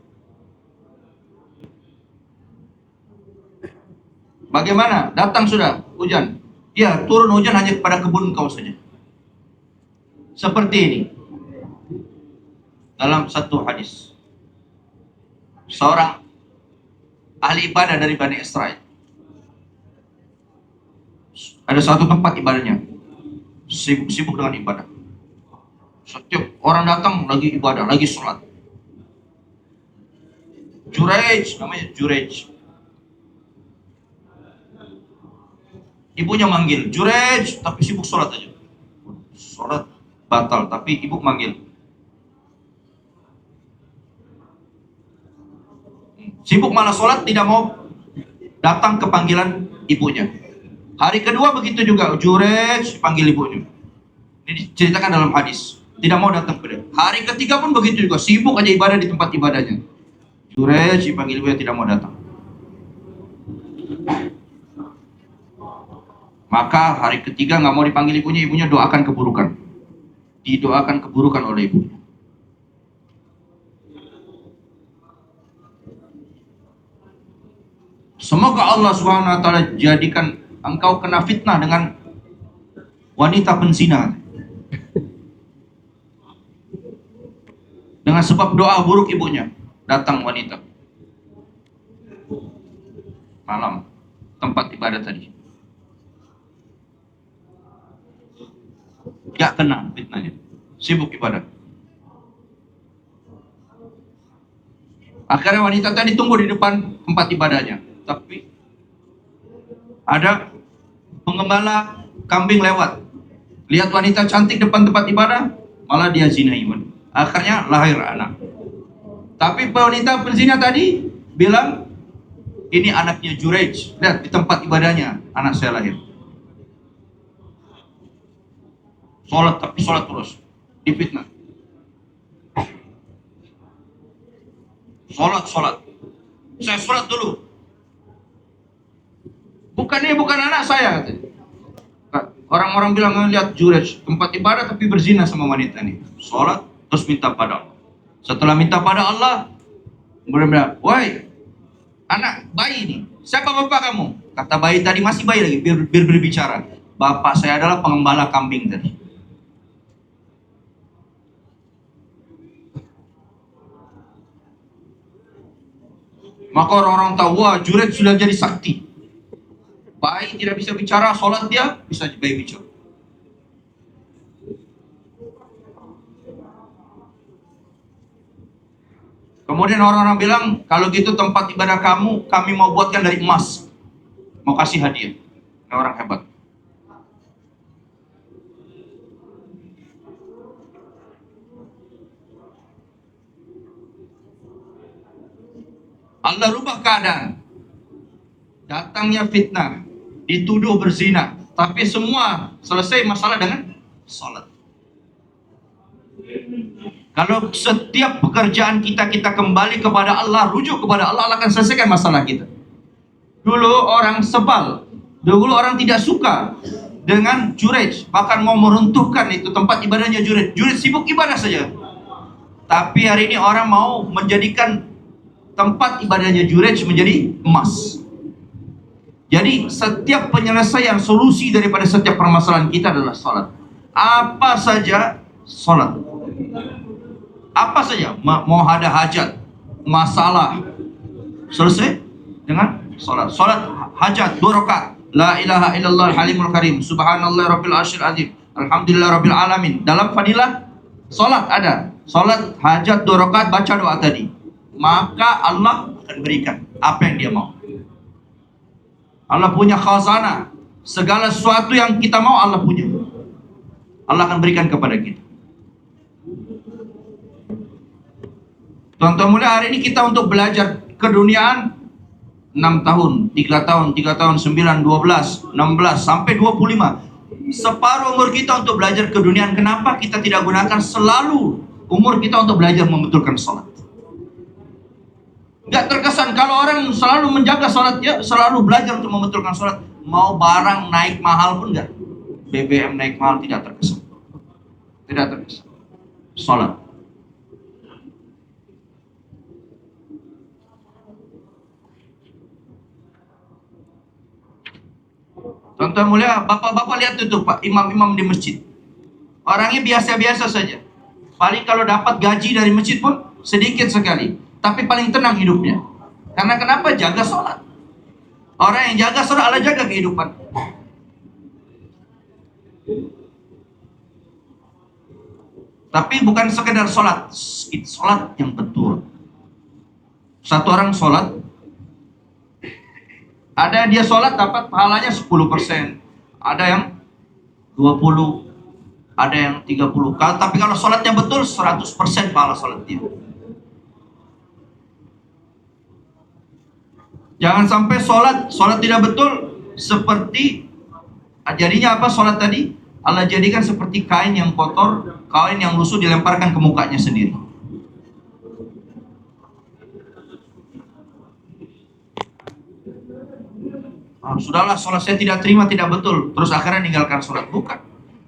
[SPEAKER 1] Bagaimana? Datang sudah hujan. Ya, turun hujan hanya kepada kebun kau saja. Seperti ini. Dalam satu hadis, seorang ahli ibadah dari Bani Israel. Ada satu tempat ibadahnya, sibuk dengan ibadah. Setiap orang datang lagi ibadah, lagi sholat. Jurej, namanya Jurej. Ibunya manggil, Jurej, tapi sibuk sholat aja. Sholat batal, tapi ibu manggil. Sibuk malah sholat, tidak mau datang ke panggilan ibunya. Hari kedua begitu juga, Jurej panggil ibunya. Ini diceritakan dalam hadis. Tidak mau datang ke dia. Hari ketiga pun begitu juga, sibuk aja ibadah di tempat ibadahnya. Jurej panggil ibunya, tidak mau datang. Maka hari ketiga nggak mau dipanggil ibunya, ibunya doakan keburukan. Didoakan keburukan oleh ibunya. Semoga Allah Subhanahu wa taala jadikan engkau kena fitnah dengan wanita penzina. Dengan sebab doa buruk ibunya, datang wanita. Malam, tempat ibadah tadi. Gak kena fitnahnya, sibuk ibadah. Akhirnya wanita tadi tunggu di depan tempat ibadahnya, tapi ada penggembala kambing lewat, lihat wanita cantik depan tempat ibadah, malah dia zinai. Akhirnya lahir anak. Tapi wanita penzina tadi bilang, ini anaknya Jurej, lihat di tempat ibadahnya anak saya lahir. Sholat, tapi sholat terus, difitnah. Sholat. Saya sholat dulu. Bukan anak saya, katanya. Orang-orang bilang, lihat Jurej, tempat ibadah tapi berzina sama wanita ini. Sholat, terus minta pada Allah. Setelah minta pada Allah, kemudian bilang, woi, anak bayi ini, siapa bapak kamu? Kata bayi tadi, masih bayi lagi, biar berbicara. Bapak saya adalah pengembala kambing tadi. Maka orang-orang tahu, wah Jurej sudah jadi sakti. Bayi tidak bisa bicara, sholat dia bisa bayi bicara. Kemudian orang-orang bilang, kalau gitu tempat ibadah kamu, kami mau buatkan dari emas. Mau kasih hadiah. Ini orang hebat. Allah rubah keadaan. Datangnya fitnah, dituduh berzina, tapi semua selesai masalah dengan salat. Kalau setiap pekerjaan kita kembali kepada Allah, rujuk kepada Allah, Allah akan selesaikan masalah kita. Dulu orang sebal, dulu orang tidak suka dengan Jurej, bahkan mau meruntuhkan itu tempat ibadahnya Jurej. Jurej sibuk ibadah saja. Tapi hari ini orang mau menjadikan tempat ibadahnya Jurej menjadi emas. Jadi setiap penyelesaian solusi daripada setiap permasalahan kita adalah salat. Apa saja salat. Apa saja, mau ada hajat, masalah, selesai dengan salat. Salat hajat 2 rakaat. La ilaha illallah halimul karim, subhanallah rabbil arsyil azim, alhamdulillah rabbil alamin. Dalam fadilah salat ada. Salat hajat 2 rakaat, baca doa tadi. Maka Allah akan berikan apa yang dia mau. Allah punya khazanah. Segala sesuatu yang kita mau Allah punya. Allah akan berikan kepada kita. Tuan-tuan mulia, hari ini kita untuk belajar keduniaan 6 tahun, 3 tahun, 3 tahun, 9, 12, 16, sampai 25. Separuh umur kita untuk belajar keduniaan. Kenapa kita tidak gunakan selalu umur kita untuk belajar membetulkan sholat? Gak terkesan kalau orang selalu menjaga sholatnya, selalu belajar untuk membetulkan sholat. Mau barang naik mahal pun enggak. BBM naik mahal tidak terkesan. Tidak terkesan. Sholat. Tuan-tuan mulia, bapak-bapak lihat itu Pak, imam-imam di masjid. Orangnya biasa-biasa saja. Paling kalau dapat gaji dari masjid pun sedikit sekali. Tapi paling tenang hidupnya. Karena kenapa? Jaga sholat. Orang yang jaga sholat, Allah jaga kehidupan. Tapi bukan sekedar sholat. Sholat yang betul. Satu orang sholat, ada dia sholat dapat pahalanya 10%, Ada yang 20, ada yang 30. Tapi kalau sholatnya betul, 100% pahala sholat dia. Jangan sampai sholat tidak betul seperti jadinya apa sholat tadi? Allah jadikan seperti kain yang kotor, kain yang lusuh dilemparkan ke mukanya sendiri. Sudahlah, sholat saya tidak terima, tidak betul, terus akhirnya meninggalkan sholat. Bukan.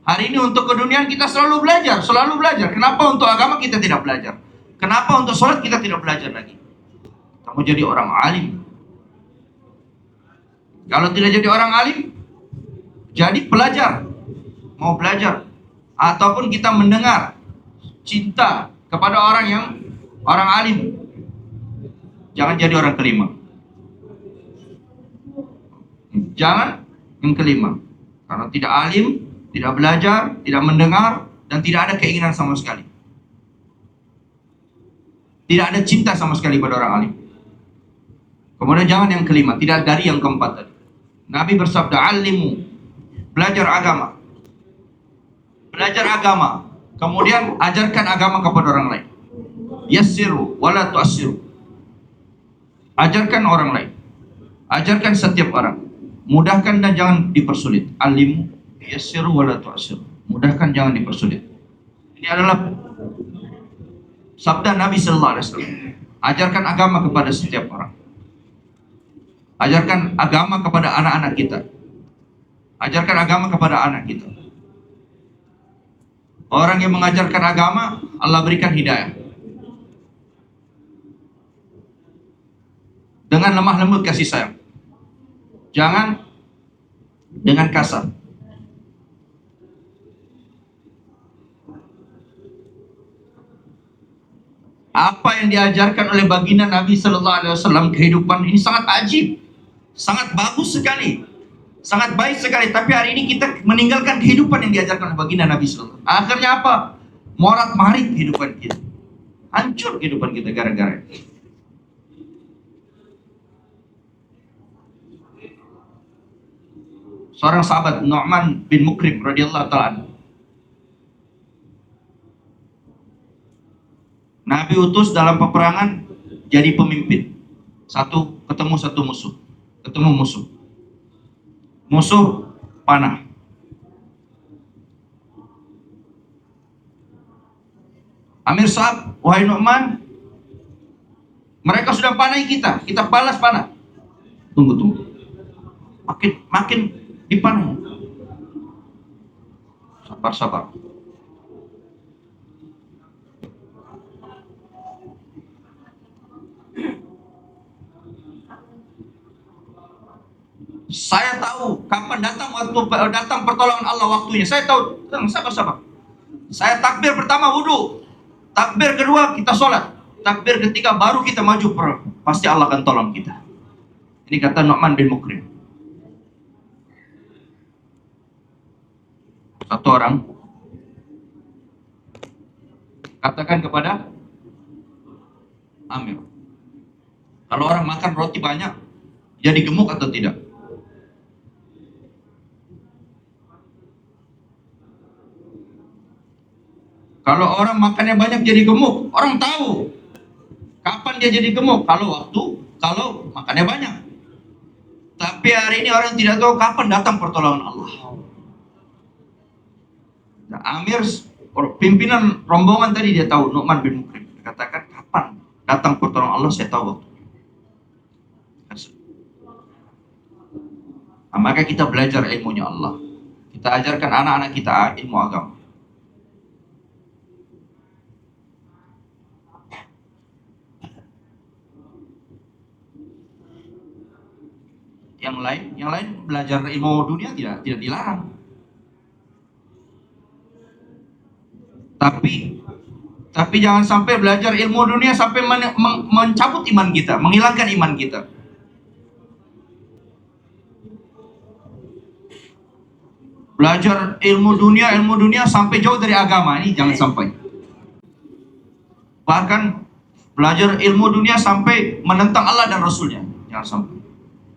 [SPEAKER 1] Hari ini untuk keduniaan kita selalu belajar. Kenapa untuk agama kita tidak belajar? Kenapa untuk sholat kita tidak belajar lagi? Kamu jadi orang alim. Kalau tidak jadi orang alim, jadi pelajar. Mau belajar. Ataupun kita mendengar cinta kepada orang alim. Jangan jadi orang kelima. Jangan yang kelima. Karena tidak alim, tidak belajar, tidak mendengar, dan tidak ada keinginan sama sekali. Tidak ada cinta sama sekali pada orang alim. Kemudian jangan yang kelima, tidak dari yang keempat tadi. Nabi bersabda, alimu, belajar agama. Belajar agama. Kemudian ajarkan agama kepada orang lain. Yassiru wala tu'assiru. Ajarkan orang lain. Ajarkan setiap orang. Mudahkan dan jangan dipersulit. Alimu, yassiru wala tu'assiru. Mudahkan, jangan dipersulit. Ini adalah sabda Nabi sallallahu alaihi wasallam. Ajarkan agama kepada setiap orang. Ajarkan agama kepada anak-anak kita. Ajarkan agama kepada anak kita. Orang yang mengajarkan agama, Allah berikan hidayah. Dengan lemah lembut kasih sayang. Jangan dengan kasar. Apa yang diajarkan oleh baginda Nabi Sallallahu Alaihi Wasallam, kehidupan ini sangat ajib, sangat bagus sekali, sangat baik sekali. Tapi hari ini kita meninggalkan kehidupan yang diajarkan oleh baginda Nabi Sallallahu Alaihi Wasallam. Akhirnya apa? Morat marit kehidupan kita, hancur kehidupan kita gara-gara. Seorang sahabat Nu'man bin Mukrim radhiyallahu ta'ala, Nabi utus dalam peperangan jadi pemimpin. Ketemu satu musuh. Musuh panah. Amir Sa'ab, wahai Nu'man, mereka sudah panai kita balas panah. Tunggu. Makin dipanai. Sabar. Saya tahu kapan datang pertolongan Allah waktunya. Saya tahu. Sabar. Saya takbir pertama wudu, takbir kedua kita sholat, takbir ketiga baru kita maju perang. Pasti Allah akan tolong kita. Ini kata Nu'man bin Mukrim. Satu orang katakan kepada Amir, kalau orang makan roti banyak jadi gemuk atau tidak? Kalau orang makannya banyak jadi gemuk, orang tahu kapan dia jadi gemuk, kalau makannya banyak. Tapi hari ini orang tidak tahu kapan datang pertolongan Allah. Nah, Amir, pimpinan rombongan tadi, dia tahu Nu'man bin Mukrim. Dia katakan kapan datang pertolongan Allah, saya tahu waktu. Nah, maka kita belajar ilmunya Allah. Kita ajarkan anak-anak kita ilmu agama. Yang lain belajar ilmu dunia tidak dilarang. Tapi jangan sampai belajar ilmu dunia sampai mencabut iman kita, menghilangkan iman kita. Belajar ilmu dunia sampai jauh dari agama, ini jangan sampai. Bahkan belajar ilmu dunia sampai menentang Allah dan Rasulnya, jangan sampai.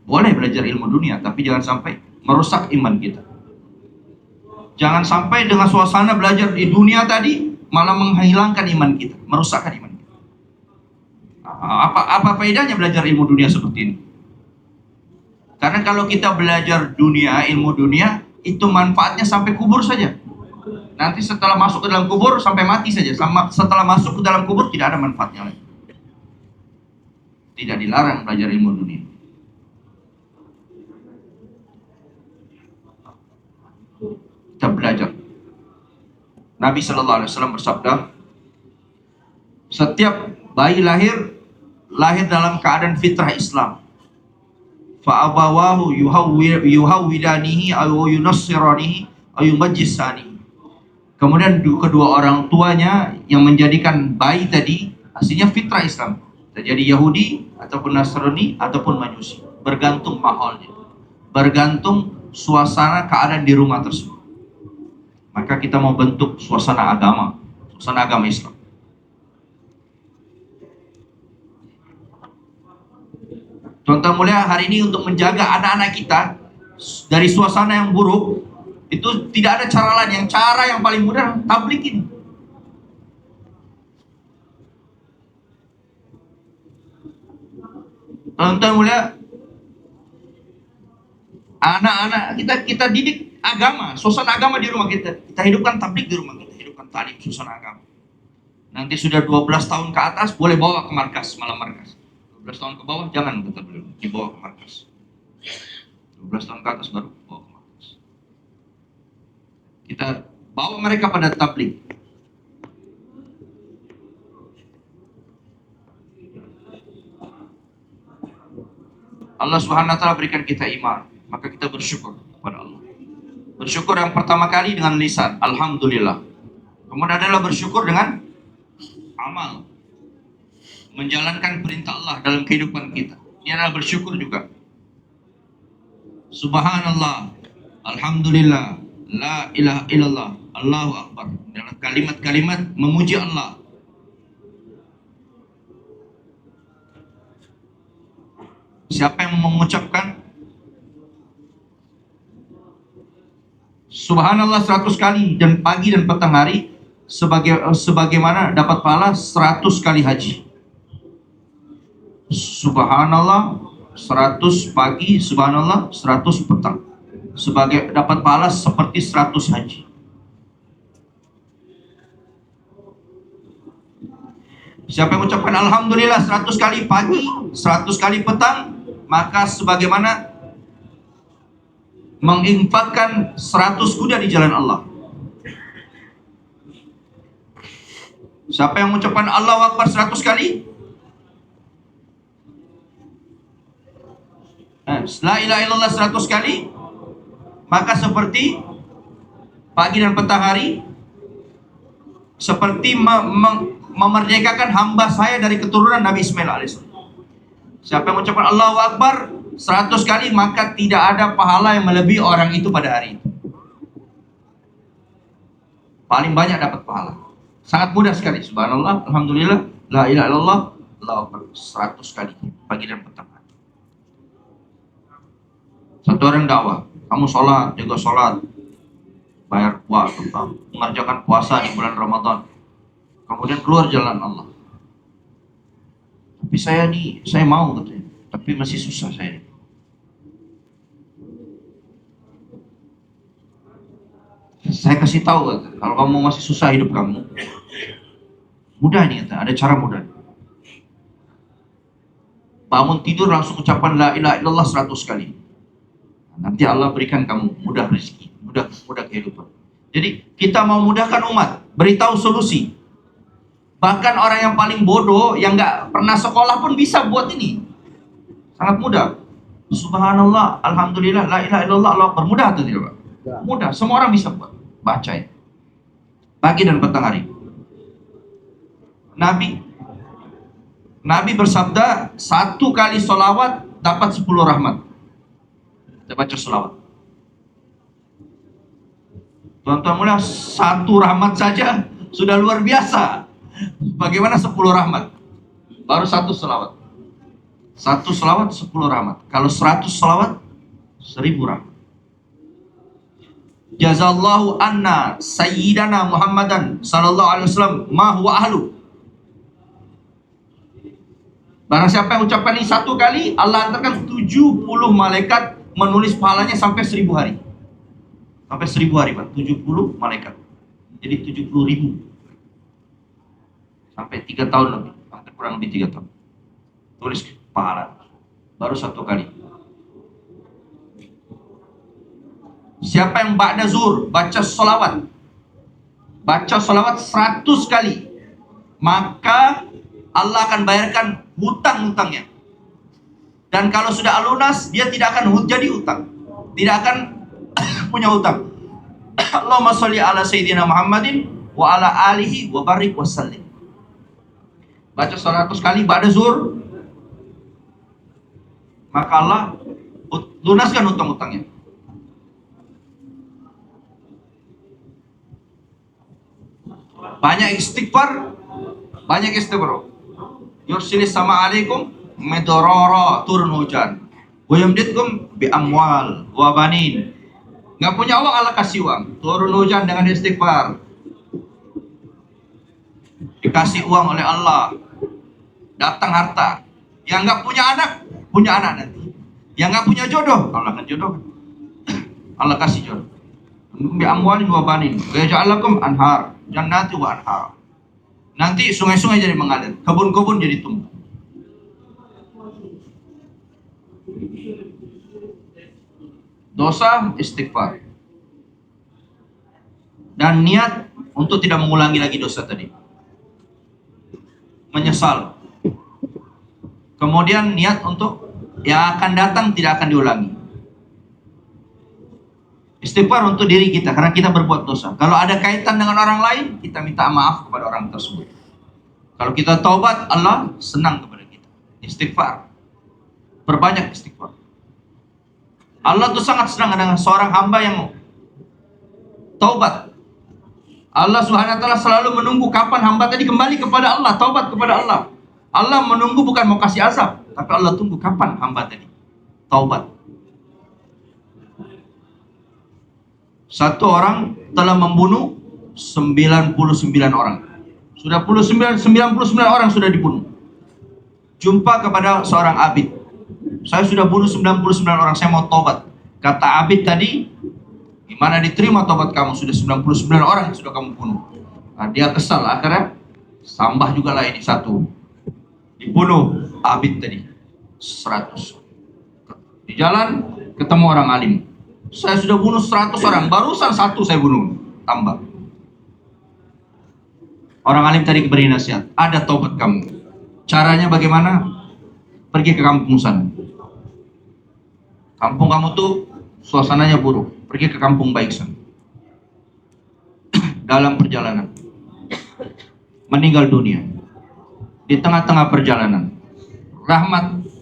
[SPEAKER 1] Boleh belajar ilmu dunia, tapi jangan sampai merusak iman kita.
[SPEAKER 2] Jangan sampai dengan suasana belajar di dunia tadi malah menghilangkan iman kita, merusakkan iman kita. Apa faedahnya belajar ilmu dunia seperti ini? Karena kalau kita belajar dunia, ilmu dunia, itu manfaatnya sampai kubur saja. Nanti setelah masuk ke dalam kubur sampai mati saja. Setelah masuk ke dalam kubur tidak ada manfaatnya lagi. Tidak dilarang belajar ilmu dunia. Kita belajar. Nabi Shallallahu Alaihi Wasallam bersabda, setiap bayi lahir dalam keadaan fitrah Islam. Fa'abawahu yuhawwidanihi aw yunassiranihi aw yumajjisanihi. Kemudian kedua orang tuanya yang menjadikan bayi tadi aslinya fitrah Islam. Jadi Yahudi ataupun Nasrani ataupun Majusi. Bergantung mahalnya. Bergantung suasana keadaan di rumah tersebut. Maka kita mau bentuk suasana agama Islam. Tuan-tuan mulia, hari ini untuk menjaga anak-anak kita dari suasana yang buruk, itu tidak ada cara lain. Cara yang paling mudah tablik ini. Tuan-tuan mulia, anak-anak kita didik agama, suasana agama di rumah kita. Kita hidupkan tablik di rumah kita, hidupkan talim suasana agama. Nanti sudah 12 tahun ke atas boleh bawa ke markas, malam markas. 12 tahun ke bawah jangan tetap dulu dibawa ke markas. 12 tahun ke atas baru bawa ke markas. Kita bawa mereka pada tablik. Allah Subhanahu wa taala berikan kita iman, maka kita bersyukur kepada Allah. Bersyukur yang pertama kali dengan lisan, alhamdulillah. Kemudian adalah bersyukur dengan amal. Menjalankan perintah Allah dalam kehidupan kita. Ini adalah bersyukur juga. Subhanallah, alhamdulillah, la ilaha illallah, Allahu akbar. Dalam kalimat-kalimat memuji Allah. Siapa yang mengucapkan Subhanallah 100 kali dan pagi dan petang hari, sebagaimana dapat pahala 100 kali haji. Subhanallah 100 pagi, subhanallah 100 petang. Sebagai dapat pahala seperti 100 haji. Siapa yang mengucapkan alhamdulillah 100 kali pagi, 100 kali petang, maka sebagaimana menginfakkan 100 kuda di jalan Allah. Siapa yang mengucapkan Allahu Akbar 100 kali, la ilaha illallah 100 kali, maka seperti pagi dan petang hari, seperti memerdekakan hamba saya dari keturunan Nabi Ismail alaihissalam. Siapa yang mengucapkan Allahu Akbar 100 kali, maka tidak ada pahala yang melebihi orang itu pada hari itu. Paling banyak dapat pahala. Sangat mudah sekali. Subhanallah, alhamdulillah, la ilaha illallah, Allahu Akbar 100 kali pagi dan petang. Satu orang dakwah, kamu sholat, juga sholat, bayar puasa, mengerjakan puasa di bulan Ramadan, kemudian keluar jalan Allah. Tapi saya mau katanya, tapi masih susah saya. Saya kasih tahu, kalau kamu masih susah hidup kamu, mudah ini, ada cara mudah. Bangun tidur langsung ucapkan la ilaha illallah 100 kali. Nanti Allah berikan kamu mudah rezeki, mudah kehidupan. Jadi kita mau mudahkan umat, beritahu solusi. Bahkan orang yang paling bodoh, yang nggak pernah sekolah pun bisa buat ini. Sangat mudah. Subhanallah, alhamdulillah, la ilaha illallah, Allah Akbar. Mudah atau tidak, Pak? Mudah, semua orang bisa buat. Baca ya. Pagi dan petang hari. Nabi bersabda, 1 kali sholawat dapat 10 rahmat. Kita baca sholawat. Tuan-tuan mulia, 1 rahmat saja sudah luar biasa. Bagaimana 10 rahmat? Baru 1 sholawat. 1 sholawat 10 rahmat. Kalau 100 sholawat 1000 rahmat. jazallahu anna sayyidana Muhammadan sallallahu alaihi wasallam ma huwa ahlu. Barang siapa yang ucapkan ini satu kali, Allah hantarkan 70 malaikat menulis pahalanya sampai 1000 hari. Sampai 1000 hari, Pak. 70 malaikat. Jadi 70.000. Sampai 3 tahun lebih. Hampir kurang lebih 3 tahun. Tulis pahala. Baru satu kali. Siapa yang ba'da zuhur baca sholawat 100 kali, maka Allah akan bayarkan hutang-hutangnya. Dan kalau sudah lunas, dia tidak akan jadi hutang, tidak akan punya hutang. Allahumma sholli ala sayyidina Muhammadin wa ala alihi wa barik wa sallim. Baca 100 kali ba'da zuhur, maka Allah lunaskan hutang-hutangnya. Banyak istighfar, yursilis sama alaikum medororo, turun hujan, wa yumditkum bi amwal wa banin. Nggak punya uang, Allah kasih uang, turun hujan dengan istighfar. Dikasih uang oleh Allah, datang harta. Yang nggak punya anak, punya anak nanti. Yang nggak punya jodoh, Allah akan jodoh. Allah kasih jodoh. Bi amwalin wa banin, wa yaj'alakum anhar, jannati wa anhar. Nanti sungai-sungai jadi mengalir, kebun-kebun jadi tumbuh. Dosa, istighfar, dan niat untuk tidak mengulangi lagi dosa tadi. Menyesal. Kemudian niat untuk yang akan datang tidak akan diulangi. Istighfar untuk diri kita karena kita berbuat dosa. Kalau ada kaitan dengan orang lain, kita minta maaf kepada orang tersebut. Kalau kita taubat, Allah senang kepada kita. Istighfar. Perbanyak istighfar. Allah tuh sangat senang dengan seorang hamba yang taubat. Allah Subhanahu wa taala selalu menunggu kapan hamba tadi kembali kepada Allah, taubat kepada Allah. Allah menunggu bukan mau kasih azab, tapi Allah tunggu kapan hamba tadi taubat. Satu orang telah membunuh 99 orang. Sudah 99 orang sudah dibunuh. Jumpa kepada seorang abid. Saya sudah bunuh 99 orang, saya mau tobat. Kata abid tadi, gimana diterima tobat kamu? Sudah 99 orang sudah kamu bunuh. Nah, dia kesal, akhirnya tambah juga lah ini satu. Dibunuh abid tadi 100. Di jalan ketemu orang alim. Saya sudah bunuh 100 orang, barusan satu saya bunuh, tambah. Orang alim tadi beri nasihat, ada taubat kamu. Caranya bagaimana? Pergi ke kampung sana. Kampung kamu tuh suasananya buruk, pergi ke kampung baik sana. Dalam perjalanan, meninggal dunia. Di tengah-tengah perjalanan,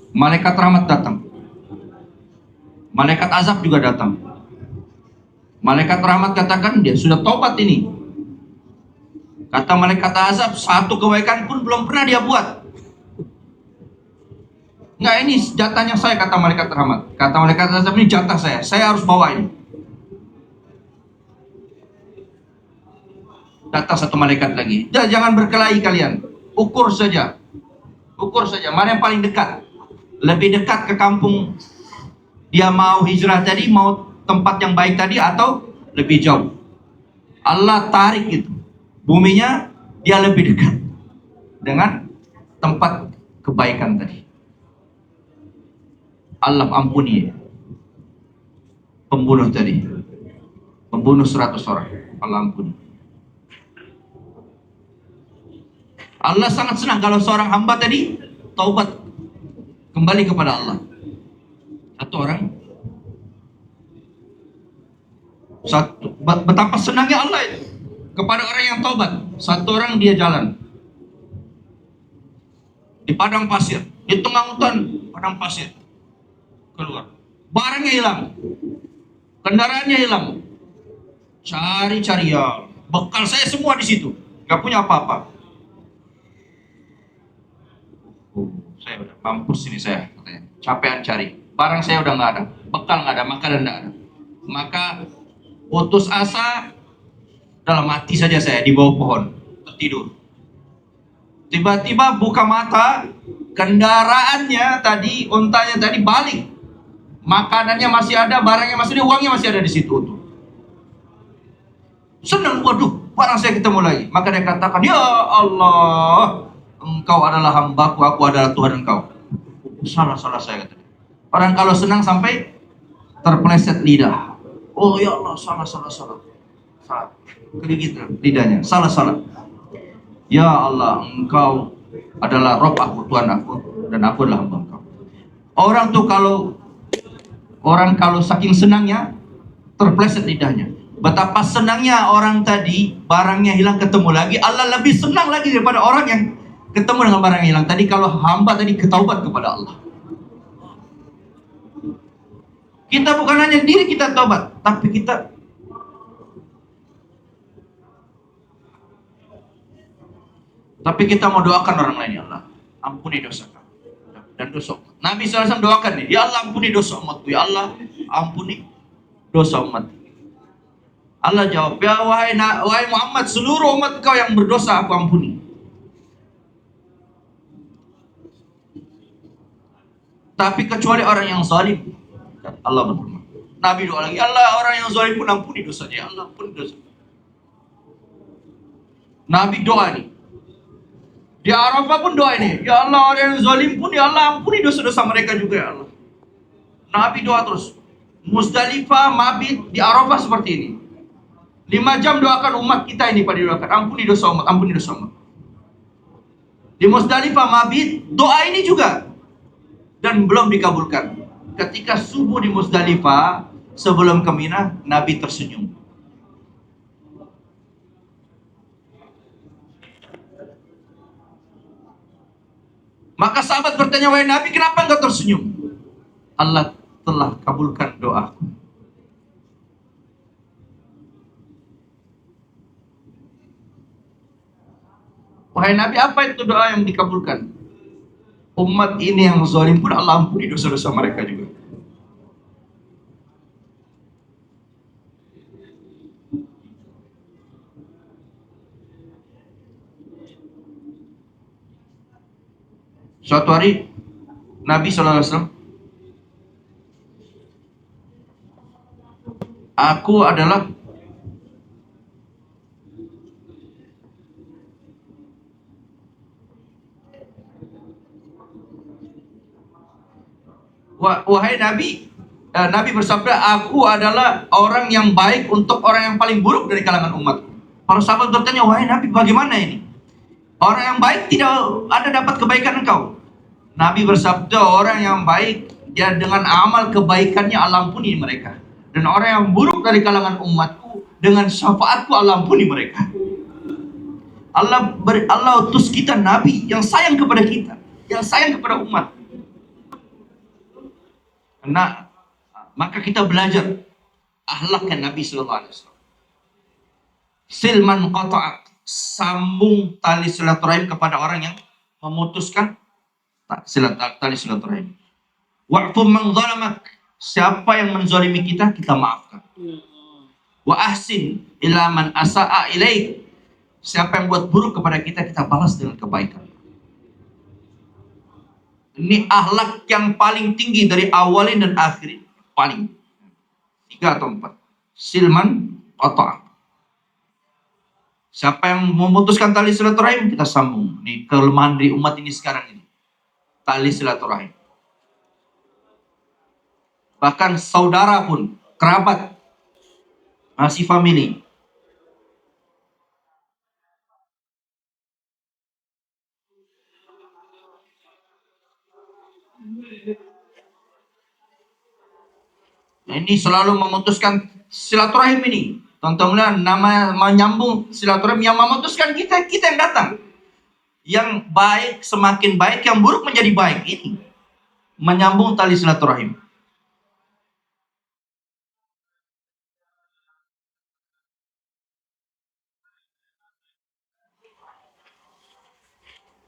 [SPEAKER 2] malaikat rahmat datang. Malaikat azab juga datang. Malaikat rahmat katakan dia sudah taubat ini. Kata malaikat azab, satu kebaikan pun belum pernah dia buat. Enggak, ini jatahnya saya, kata malaikat rahmat. Kata malaikat azab, ini jatah saya harus bawa ini. Datang satu malaikat lagi. Jangan berkelahi kalian. Ukur saja, mana yang paling dekat. Lebih dekat ke kampung dia mau hijrah tadi, mau tempat yang baik tadi, atau lebih jauh. Allah tarik itu, buminya dia lebih dekat dengan tempat kebaikan tadi. Allah ampuni pembunuh tadi, pembunuh 100 orang, Allah ampuni. Allah sangat senang kalau seorang hamba tadi taubat, kembali kepada Allah. Betapa senangnya Allah itu kepada orang yang taubat. Satu orang dia jalan di padang pasir, di tengah hutan padang pasir, keluar, barangnya hilang, kendaraannya hilang, cari ya, bekal saya semua di situ, nggak punya apa-apa. Saya udah mampus ini, saya katanya, capean cari, barang saya udah nggak ada, bekal nggak ada, makanan nggak ada. Maka putus asa, dalam mati saja saya di bawah pohon tidur. Tiba-tiba buka mata, kendaraannya tadi, untanya tadi balik, makanannya masih ada, barangnya masih ada, uangnya masih ada di situ tuh. Senang, waduh, barang saya ketemu lagi. Maka dia katakan, ya Allah, engkau adalah hambaku, aku adalah Tuhan engkau. Salah saya kata. Orang kalau senang sampai terpleset lidah. Oh ya Allah, salah. Kedigit lidahnya, salah. Ya Allah, engkau adalah Rob aku, Tuhan aku, dan aku adalah hamba engkau. Orang kalau saking senangnya terpleset lidahnya. Betapa senangnya orang tadi, barangnya hilang ketemu lagi. Allah lebih senang lagi daripada orang yang ketemu dengan barang yang hilang tadi. Kalau hamba tadi ketaubat kepada Allah, kita bukan hanya diri kita taubat, tapi kita mau doakan orang lain. Ya Allah, ampuni dosa kami dan dosa umat. Nabi SAW doakan nih, ya Allah ampuni dosa umatku, ya Allah ampuni dosa umat. Allah jawab, ya wahai Muhammad, seluruh umat kau yang berdosa aku ampuni. Tapi kecuali orang yang zalim. Allah berfirman. Nabi doa lagi, Allah orang yang zalim pun ampuni dosanya, ya Allah ampuni dosa. Nabi doa nih. Di Arafah pun doa ini, ya Allah orang yang zalim pun, ya Allah ampuni dosa-dosa mereka juga, ya Allah. Nabi doa terus. Musdalifah, mabit, di Arafah seperti ini. 5 jam doakan umat kita ini pada doakan, ampuni dosa umat. Di Musdalifah, mabit, doa ini juga. Dan belum dikabulkan. Ketika subuh di Musdalifah, sebelum ke Mina, Nabi tersenyum. Maka sahabat bertanya, wahai Nabi, kenapa engkau tersenyum? Allah telah kabulkan doaku. Wahai Nabi, apa itu doa yang dikabulkan? Umat ini yang zalim pun Allah ampuni dosa-dosa mereka juga. Suatu hari Nabi SAW, aku adalah wahai Nabi, Nabi bersabda, aku adalah orang yang baik untuk orang yang paling buruk dari kalangan umat. Para sahabat bertanya, wahai Nabi, bagaimana ini? Orang yang baik tidak ada dapat kebaikan engkau. Nabi bersabda, orang yang baik, ya dengan amal kebaikannya Allah ampuni mereka. Dan orang yang buruk dari kalangan umatku, dengan syafaatku Allah ampuni mereka. Allah utus kita Nabi yang sayang kepada kita, yang sayang kepada umat. Nah, maka kita belajar akhlaknya Nabi Sallallahu Alaihi Wasallam. Silman qata'ak, sambung tali silaturahim kepada orang yang memutuskan tali silaturahim. Wa'fu man zalamak, siapa yang menzalimi kita, kita maafkan. Wa ahsin ila man asa'a ilaik, siapa yang buat buruk kepada kita, kita balas dengan kebaikan. Ini akhlak yang paling tinggi dari awalin dan akhirin. Paling 3 atau 4. Silman qata'ak, siapa yang memutuskan tali silaturahim, kita sambung. Ini kelemahan dari umat ini sekarang ini, tali silaturahim. Bahkan saudara pun, kerabat, masih family. Ini selalu memutuskan silaturahim ini. Tontonlah nama menyambung silaturahim, yang memutuskan kita yang datang. Yang baik semakin baik, yang buruk menjadi baik. Ini menyambung tali silaturahim.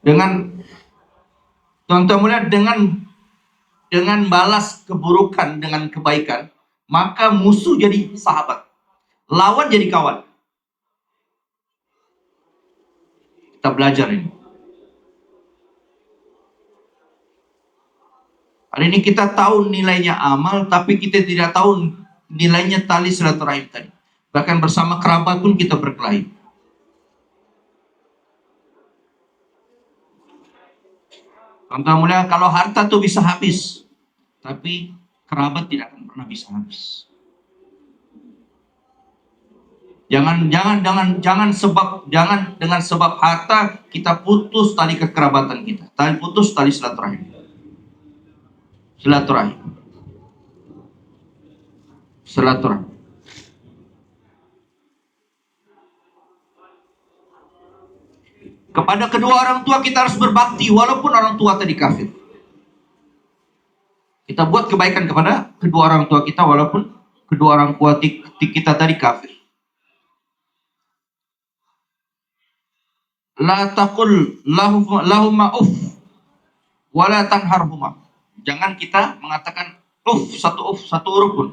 [SPEAKER 2] Dengan dengan balas keburukan dengan kebaikan, maka musuh jadi sahabat. Lawan jadi kawan. Kita belajar ini. Hari ini kita tahu nilainya amal, tapi kita tidak tahu nilainya tali silaturahim tadi. Bahkan bersama kerabat pun kita berkelahi. Contoh mulia, kalau harta tuh bisa habis, tapi kerabat tidak akan pernah bisa habis. Jangan dengan sebab harta kita putus tali kekerabatan kita, putus tali silaturahim. Silaturahim. Kepada kedua orang tua kita harus berbakti walaupun orang tua tadi kafir. Kita buat kebaikan kepada kedua orang tua kita walaupun kedua orang tua kita tadi kafir. La taqul lahumma uff wala tanharhuma. Jangan kita mengatakan satu huruf pun.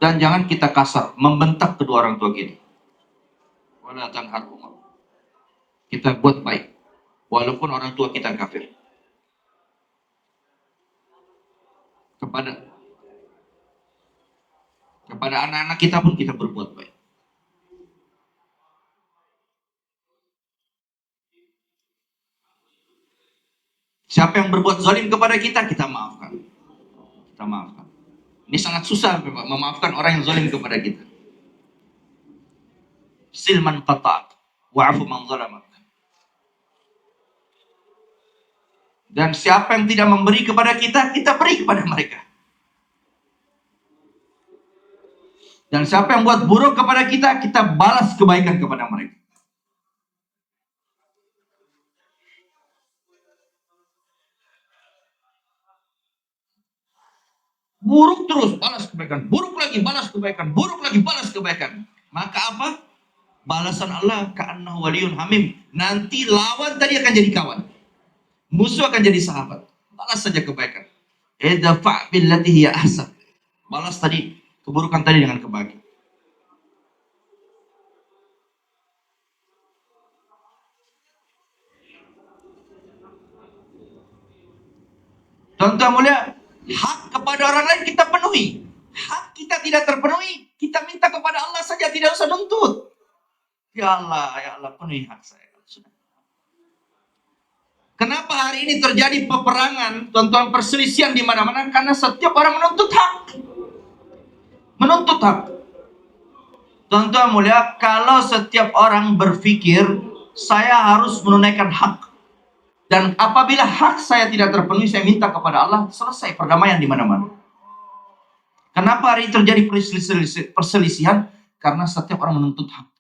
[SPEAKER 2] Dan jangan kita kasar membentak kedua orang tua kita. Wala tanharhuma. Kita buat baik walaupun orang tua kita kafir. Kepada anak-anak kita pun kita berbuat baik. Siapa yang berbuat zalim kepada kita, kita maafkan. Ini sangat susah memaafkan orang yang zalim kepada kita. Silman qata' wa'fu man zalamak. Dan siapa yang tidak memberi kepada kita, kita beri kepada mereka. Dan siapa yang buat buruk kepada kita, kita balas kebaikan kepada mereka. Buruk terus, balas kebaikan. Buruk lagi, balas kebaikan. Buruk lagi, balas kebaikan. Maka apa? Balasan Allah ka'annahu waliyun hamim. Nanti lawan tadi akan jadi kawan. Musuh akan jadi sahabat. Balas saja kebaikan. Idfa' billati hiya ahsan. Balas tadi keburukan tadi dengan kebaikan. Tuan-tuan mulia, hak kepada orang lain kita penuhi. Hak kita tidak terpenuhi, kita minta kepada Allah saja, tidak usah nuntut. Ya Allah, penuhi hak saya. Kenapa hari ini terjadi peperangan, tuan-tuan, perselisihan di mana-mana? Karena setiap orang menuntut hak. Tuan-tuan mulia, kalau setiap orang berpikir saya harus menunaikan hak, dan apabila hak saya tidak terpenuhi, saya minta kepada Allah, selesai perdamaian di mana-mana. Kenapa hari ini terjadi perselisihan? Karena setiap orang menuntut hak.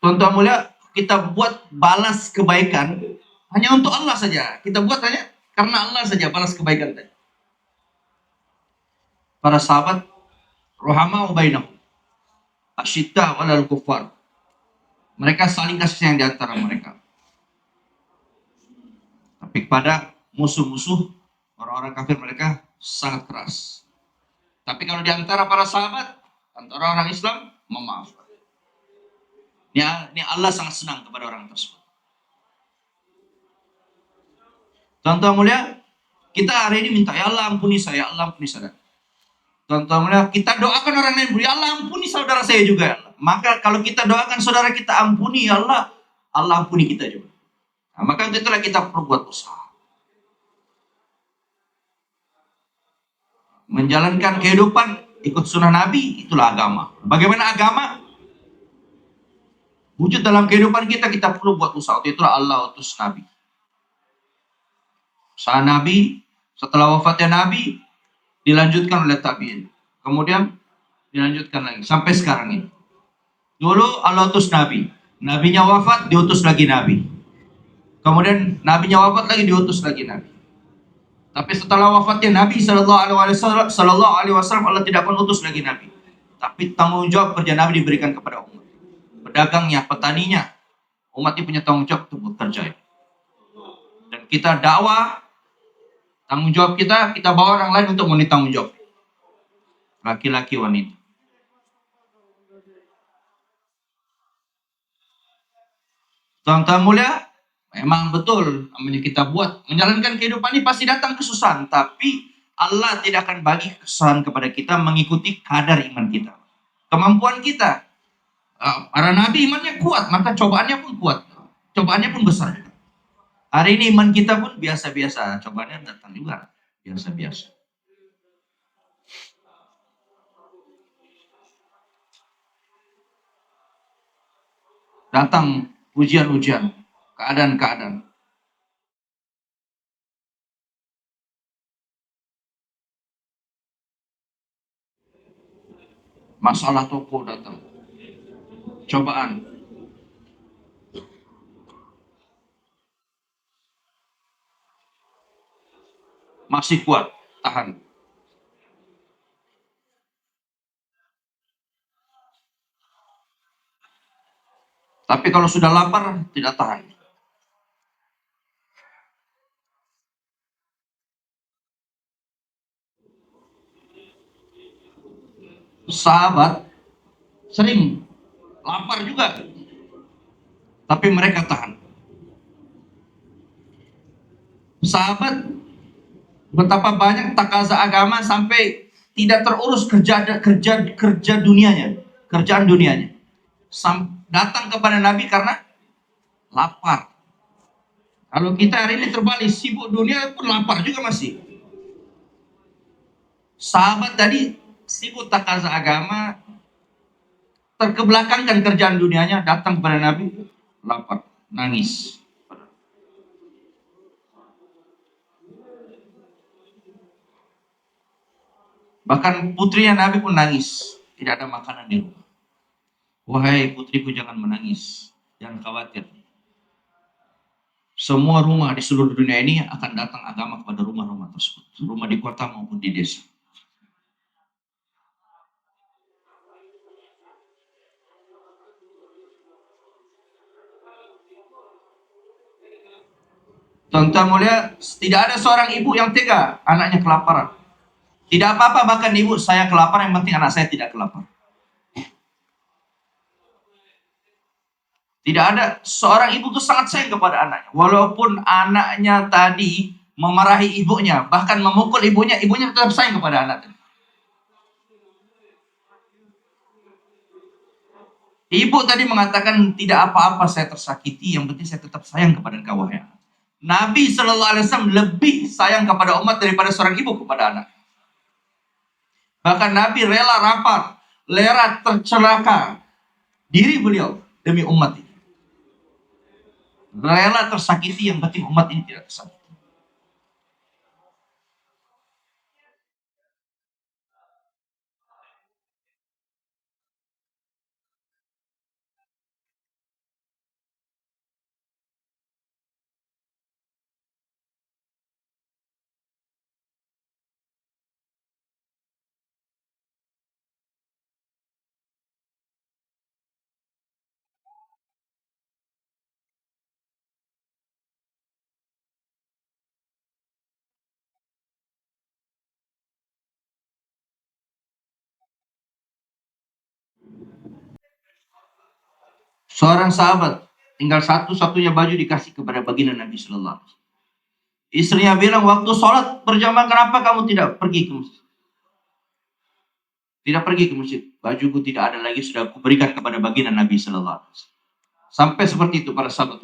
[SPEAKER 2] Tuan-tuan mulia, kita buat balas kebaikan hanya untuk Allah saja. Kita buat hanya karena Allah saja balas kebaikan tadi. Para sahabat ruhama'u bainahum asyidda 'alal kuffar. Mereka saling kasih sayang di antara mereka. Tapi kepada musuh-musuh orang-orang kafir mereka sangat keras. Tapi kalau di antara para sahabat, antara orang Islam, memaafkan. Ini Allah sangat senang kepada orang tersebut. Tuan-tuan mulia, kita hari ini minta, ya Allah ampuni saya, Allah ampuni saya. Tuan-tuan mulia, kita doakan orang lain, ya Allah ampuni saudara saya juga. Ya Allah. Maka kalau kita doakan saudara kita ampuni, ya Allah, Allah ampuni kita juga. Nah, maka itulah kita perlu buat usaha. Menjalankan kehidupan, ikut sunnah Nabi, itulah agama. Bagaimana agama? Wujud dalam kehidupan kita perlu buat usaha. Itulah Allah utus Nabi. Usaha Nabi, setelah wafatnya Nabi, dilanjutkan oleh tabi'in. Kemudian dilanjutkan lagi sampai sekarang ini. Dulu Allah utus Nabi, Nabinya wafat, diutus lagi Nabi. Kemudian Nabinya wafat lagi, diutus lagi Nabi. Tapi setelah wafatnya Nabi Sallallahu Alaihi Wasallam, Allah tidak mengutus lagi Nabi. Tapi tanggung jawab kerja Nabi diberikan kepada umat. Pedagangnya, petaninya, Umat ini punya tanggung jawab untuk bekerja. Dan kita dakwah, tanggung jawab kita bawa orang lain untuk memenuhi tanggung jawab. Laki-laki, wanita. Tuan-tuan mulia, memang betul namanya kita buat menjalankan kehidupan ini pasti datang kesusahan, tapi Allah tidak akan bagi kesusahan kepada kita mengikuti kadar iman kita, kemampuan kita. Para nabi imannya kuat, maka cobaannya pun kuat, cobaannya pun besar. Hari ini iman kita pun biasa-biasa, cobaannya datang juga biasa-biasa. Datang ujian-ujian, keadaan-keadaan. Masalah toko datang, cobaan. Masih kuat, tahan. Tapi kalau sudah lapar, tidak tahan. Sahabat sering lapar juga, tapi mereka tahan. Sahabat betapa banyak takaza agama sampai tidak terurus kerja dunianya, kerjaan dunianya. Datang kepada Nabi karena lapar. Kalau kita hari ini terbalik, sibuk dunia pun lapar juga masih. Sahabat tadi sibuk takaza agama, terkebelakangkan kerjaan dunianya, datang kepada Nabi lapar, nangis. Bahkan putrinya Nabi pun nangis, tidak ada makanan di rumah. Wahai putriku, jangan menangis, jangan khawatir. Semua rumah di seluruh dunia ini akan datang agama kepada rumah-rumah tersebut, rumah di kota maupun di desa. Tuan-tuan mulia, tidak ada seorang ibu yang tega anaknya kelaparan. Tidak apa-apa bahkan ibu saya kelaparan, yang penting anak saya tidak kelaparan. Tidak ada seorang ibu itu sangat sayang kepada anaknya. Walaupun anaknya tadi memarahi ibunya, bahkan memukul ibunya, ibunya tetap sayang kepada anaknya. Ibu tadi mengatakan tidak apa-apa saya tersakiti, yang penting saya tetap sayang kepada engkau wahai anak. Nabi Shallallahu Alaihi Wasallam lebih sayang kepada umat daripada seorang ibu kepada anak. Bahkan Nabi rela rapat, rela tercelaka diri beliau demi umat ini. Rela tersakiti, yang penting umat ini tidak tersakiti. Seorang sahabat tinggal satu-satunya baju dikasih kepada baginda Nabi Sallallahu Alaihi Wasallam. Istrinya bilang, waktu sholat berjamaah kenapa kamu tidak pergi ke masjid? Tidak pergi ke masjid. Bajuku tidak ada lagi, sudah aku berikan kepada baginda Nabi Sallallahu Alaihi Wasallam. Sampai seperti itu para sahabat.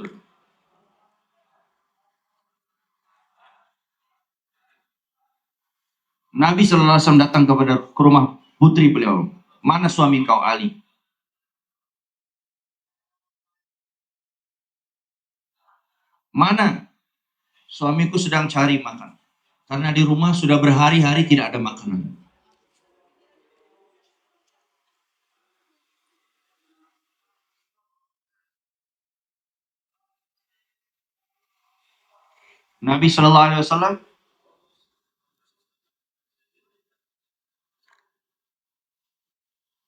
[SPEAKER 2] Nabi Sallallahu Alaihi Wasallam datang ke rumah putri beliau. Mana suami kau Ali? Mana? Suamiku sedang cari makan. Karena di rumah sudah berhari-hari tidak ada makanan. Nabi Shallallahu Alaihi Wasallam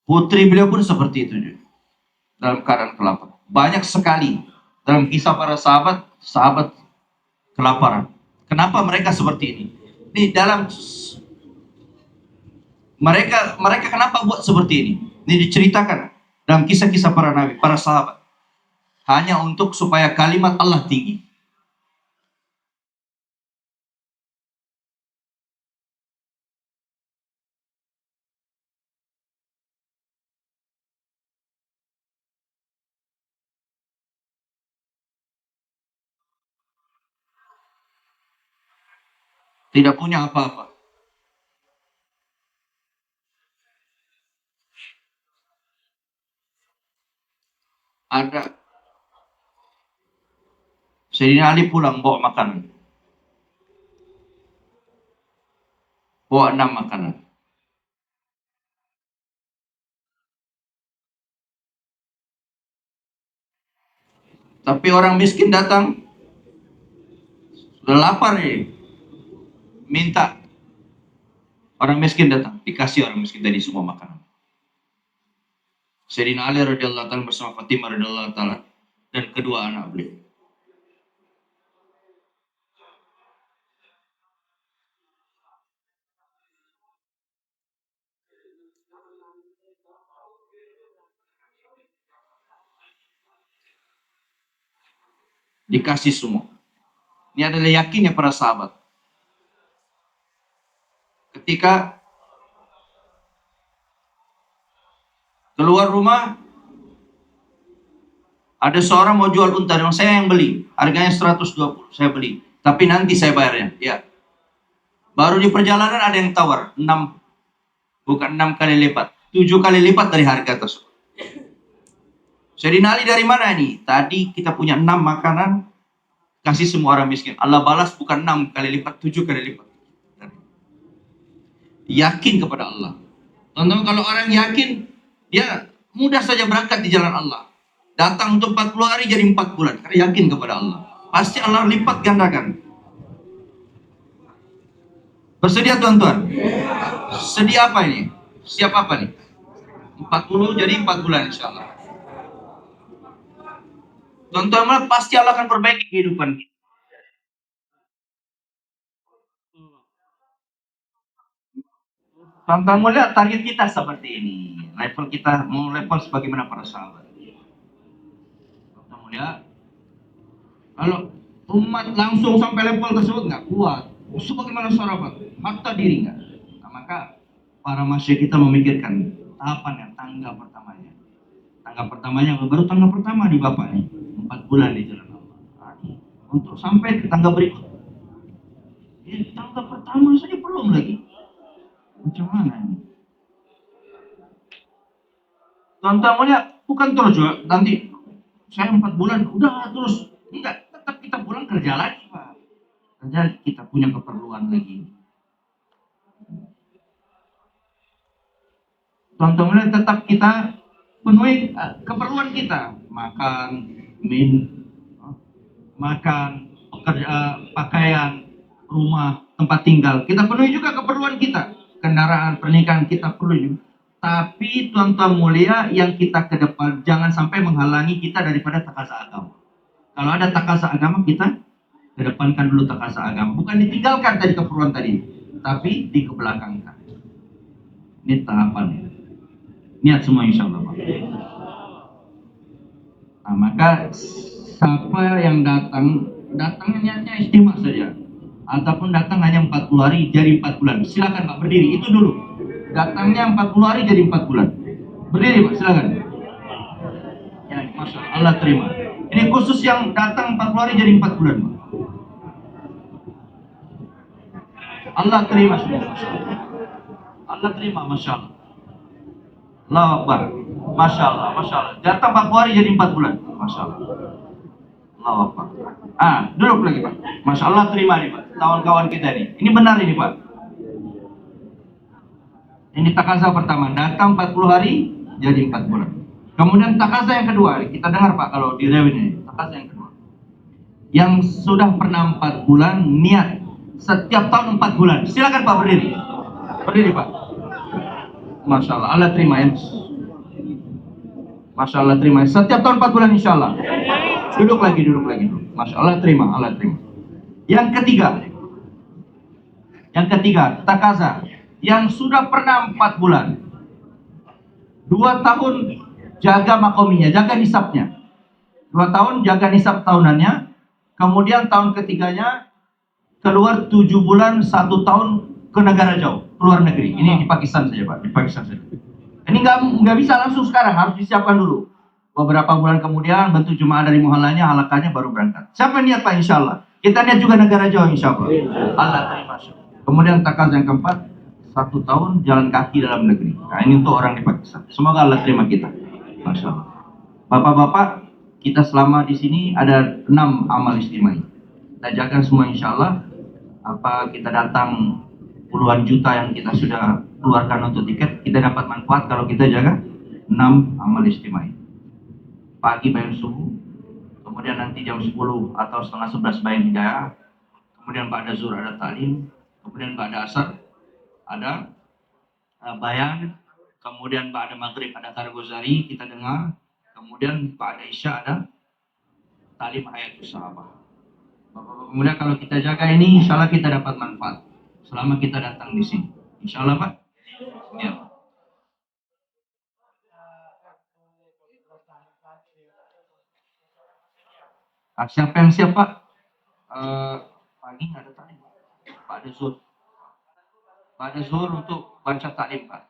[SPEAKER 2] putri beliau pun seperti itu juga, dalam keadaan kelaparan. Banyak sekali Dalam kisah para sahabat, sahabat kelaparan. Kenapa mereka seperti ini? Di dalam mereka mereka kenapa buat seperti ini? Ini diceritakan dalam kisah-kisah para nabi, para sahabat. Hanya untuk supaya kalimat Allah tinggi. Tidak punya apa-apa. Ada Sayyidina Ali pulang bawa makanan. Bawa 6 makanan. Tapi orang miskin datang, sudah lapar nih. Minta. Orang miskin datang, dikasih orang miskin tadi semua makanan. Sayyidina Ali radhiyallahu taala bersama Fatimah radhiyallahu taala dan kedua anak beliau. Dikasih semua. Ini adalah yakinnya para sahabat. Ketika keluar rumah, ada seorang mau jual unta, dan saya yang beli. Harganya 120, saya beli. Tapi nanti saya bayarnya. Ya. Baru di perjalanan ada yang tawar 6, bukan 6 kali lipat, 7 kali lipat dari harga tersebut. Sayyidina Ali dari mana ini? Tadi kita punya 6 makanan, kasih semua orang miskin. Allah balas bukan 6 kali lipat, 7 kali lipat. Yakin kepada Allah. Teman-teman, kalau orang yakin, dia mudah saja berangkat di jalan Allah. Datang untuk 40 hari jadi 4 bulan. Karena yakin kepada Allah. Pasti Allah lipat gandakan. Bersedia tuan-tuan? Sedia apa ini? Siap apa nih? 40 jadi 4 bulan insya Allah. Tuan-tuan, pasti Allah akan perbaiki kehidupan kita. Tuan-tuan mulia, target kita seperti ini. Level kita mau level sebagaimana para sahabat. Tuan-tuan mulia, kalau umat langsung sampai level tersebut nggak kuat, sebagaimana sahabat, makta diri nggak. Nah, maka para masyayikh kita memikirkan tahapan yang tangga pertamanya. Tangga pertamanya baru tangga pertama di bapak nih, 4 bulan di jalan Allah. Nah, untuk sampai ke tangga berikut, tangga pertama saja belum lagi. Macam mana ini? Tuan-tuan mulia, bukan terus juga nanti saya 4 bulan udah terus, enggak, tetap kita pulang kerja lagi Pak. Kerja, kita punya keperluan lagi. Tuan-tuan mulia, tetap kita penuhi keperluan kita, makan, makan, pakaian, rumah, tempat tinggal. Kita penuhi juga keperluan kita. Kendaraan, pernikahan kita perlu juga. Tapi tuan-tuan mulia, yang kita ke depan jangan sampai menghalangi kita daripada takasa agama. Kalau ada takasa agama, kita kedepankan dulu takasa agama. Bukan ditinggalkan tadi keperluan tadi, tapi dikebelakangkan. Ini tahapannya. Niat semua insya Allah Pak. Nah, maka siapa yang datangnya niatnya istimewa saja. Ataupun datang hanya 40 hari jadi 4 bulan. Silakan Pak berdiri, itu dulu. Datangnya 40 hari jadi 4 bulan. Berdiri Pak, silakan. Ya, Masya Allah terima. Ini khusus yang datang 40 hari jadi 4 bulan Pak. Allah terima semua. Allah terima, Masya Allah. Allah Akbar. Masya Allah, Masya Allah. Datang 40 hari jadi 4 bulan. Masya Allah. Allah Akbar. Duduk lagi Pak. Masya Allah terima nih Pak. Kawan-kawan kita nih. Ini benar ini Pak. Ini takasa pertama. Datang 40 hari jadi 4 bulan. Kemudian takasa yang kedua. Kita dengar Pak kalau di rewin ini. Takasa yang kedua. Yang sudah pernah 4 bulan niat setiap tahun 4 bulan. Silakan Pak berdiri. Berdiri Pak. Masya Allah. Allah terima ya. Masya Allah terima. Setiap tahun 4 bulan insya Allah. Duduk lagi, duduk lagi. Masya Allah, terima, Allah terima. Yang ketiga, takaza. Yang sudah pernah 4 bulan, 2 tahun jaga makominya, jaga nisabnya. 2 tahun jaga nisab tahunannya. Kemudian tahun ketiganya keluar 7 bulan 1 tahun ke negara jauh, keluar negeri. Ini di Pakistan saja Pak, di Pakistan saja. Ini nggak bisa langsung sekarang, harus disiapkan dulu. Beberapa bulan kemudian bentuk jemaah dari muhalanya, halakannya baru berangkat. Siapa niat Pak? Insya Allah. Kita niat juga negara jauh insya Allah. Allah terima. Kemudian takaz yang keempat, 1 tahun jalan kaki dalam negeri. Nah ini untuk orang di Pakistan. Semoga Allah terima kita. Masya Allah. Bapak-bapak, kita selama di sini ada 6 amal istimai. Kita jaga semua insya Allah. Apa kita datang puluhan juta yang kita sudah keluarkan untuk tiket, kita dapat manfaat kalau kita jaga 6 amal istimai. Pagi bayang subuh, kemudian nanti jam 10 atau setengah 11 bayang hidayah, kemudian pada zuhur ada ta'lim, kemudian pada asar ada bayan, kemudian pada maghrib ada targozari kita dengar, kemudian pada isya ada ta'lim ayatul sahabah. Bapak-bapak kemudian kalau kita jaga ini, insya Allah kita dapat manfaat selama kita datang di sini. Insya Allah Pak. Ya. Siapa yang siap Pak? Pagi nggak ada taklim. Pak ada zuhur. Pak ada zuhur untuk baca taklim Pak.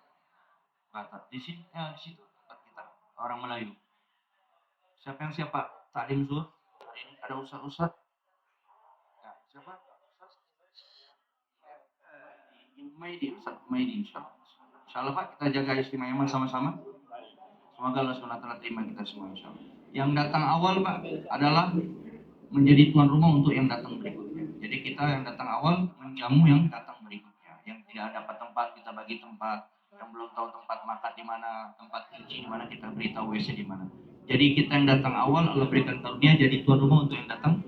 [SPEAKER 2] Batak. Di sini, di situ tempat kita orang Melayu. Siapa yang siap Pak? Taklim zuhur. Ini ada ustaz-ustaz. Ya, siapa? Maidi, Ustaz Maidi, insya Allah Pak, kita jaga istimewa sama-sama. Semoga Allah SWT terima kita semua insya Allah. Yang datang awal Pak adalah menjadi tuan rumah untuk yang datang berikutnya. Jadi kita yang datang awal menjamu yang datang berikutnya. Yang tidak dapat tempat kita bagi tempat, yang belum tahu tempat makan di mana, tempat cuci di mana kita beritahu WC di mana. Jadi kita yang datang awal Allah berikan karunia jadi tuan rumah untuk yang datang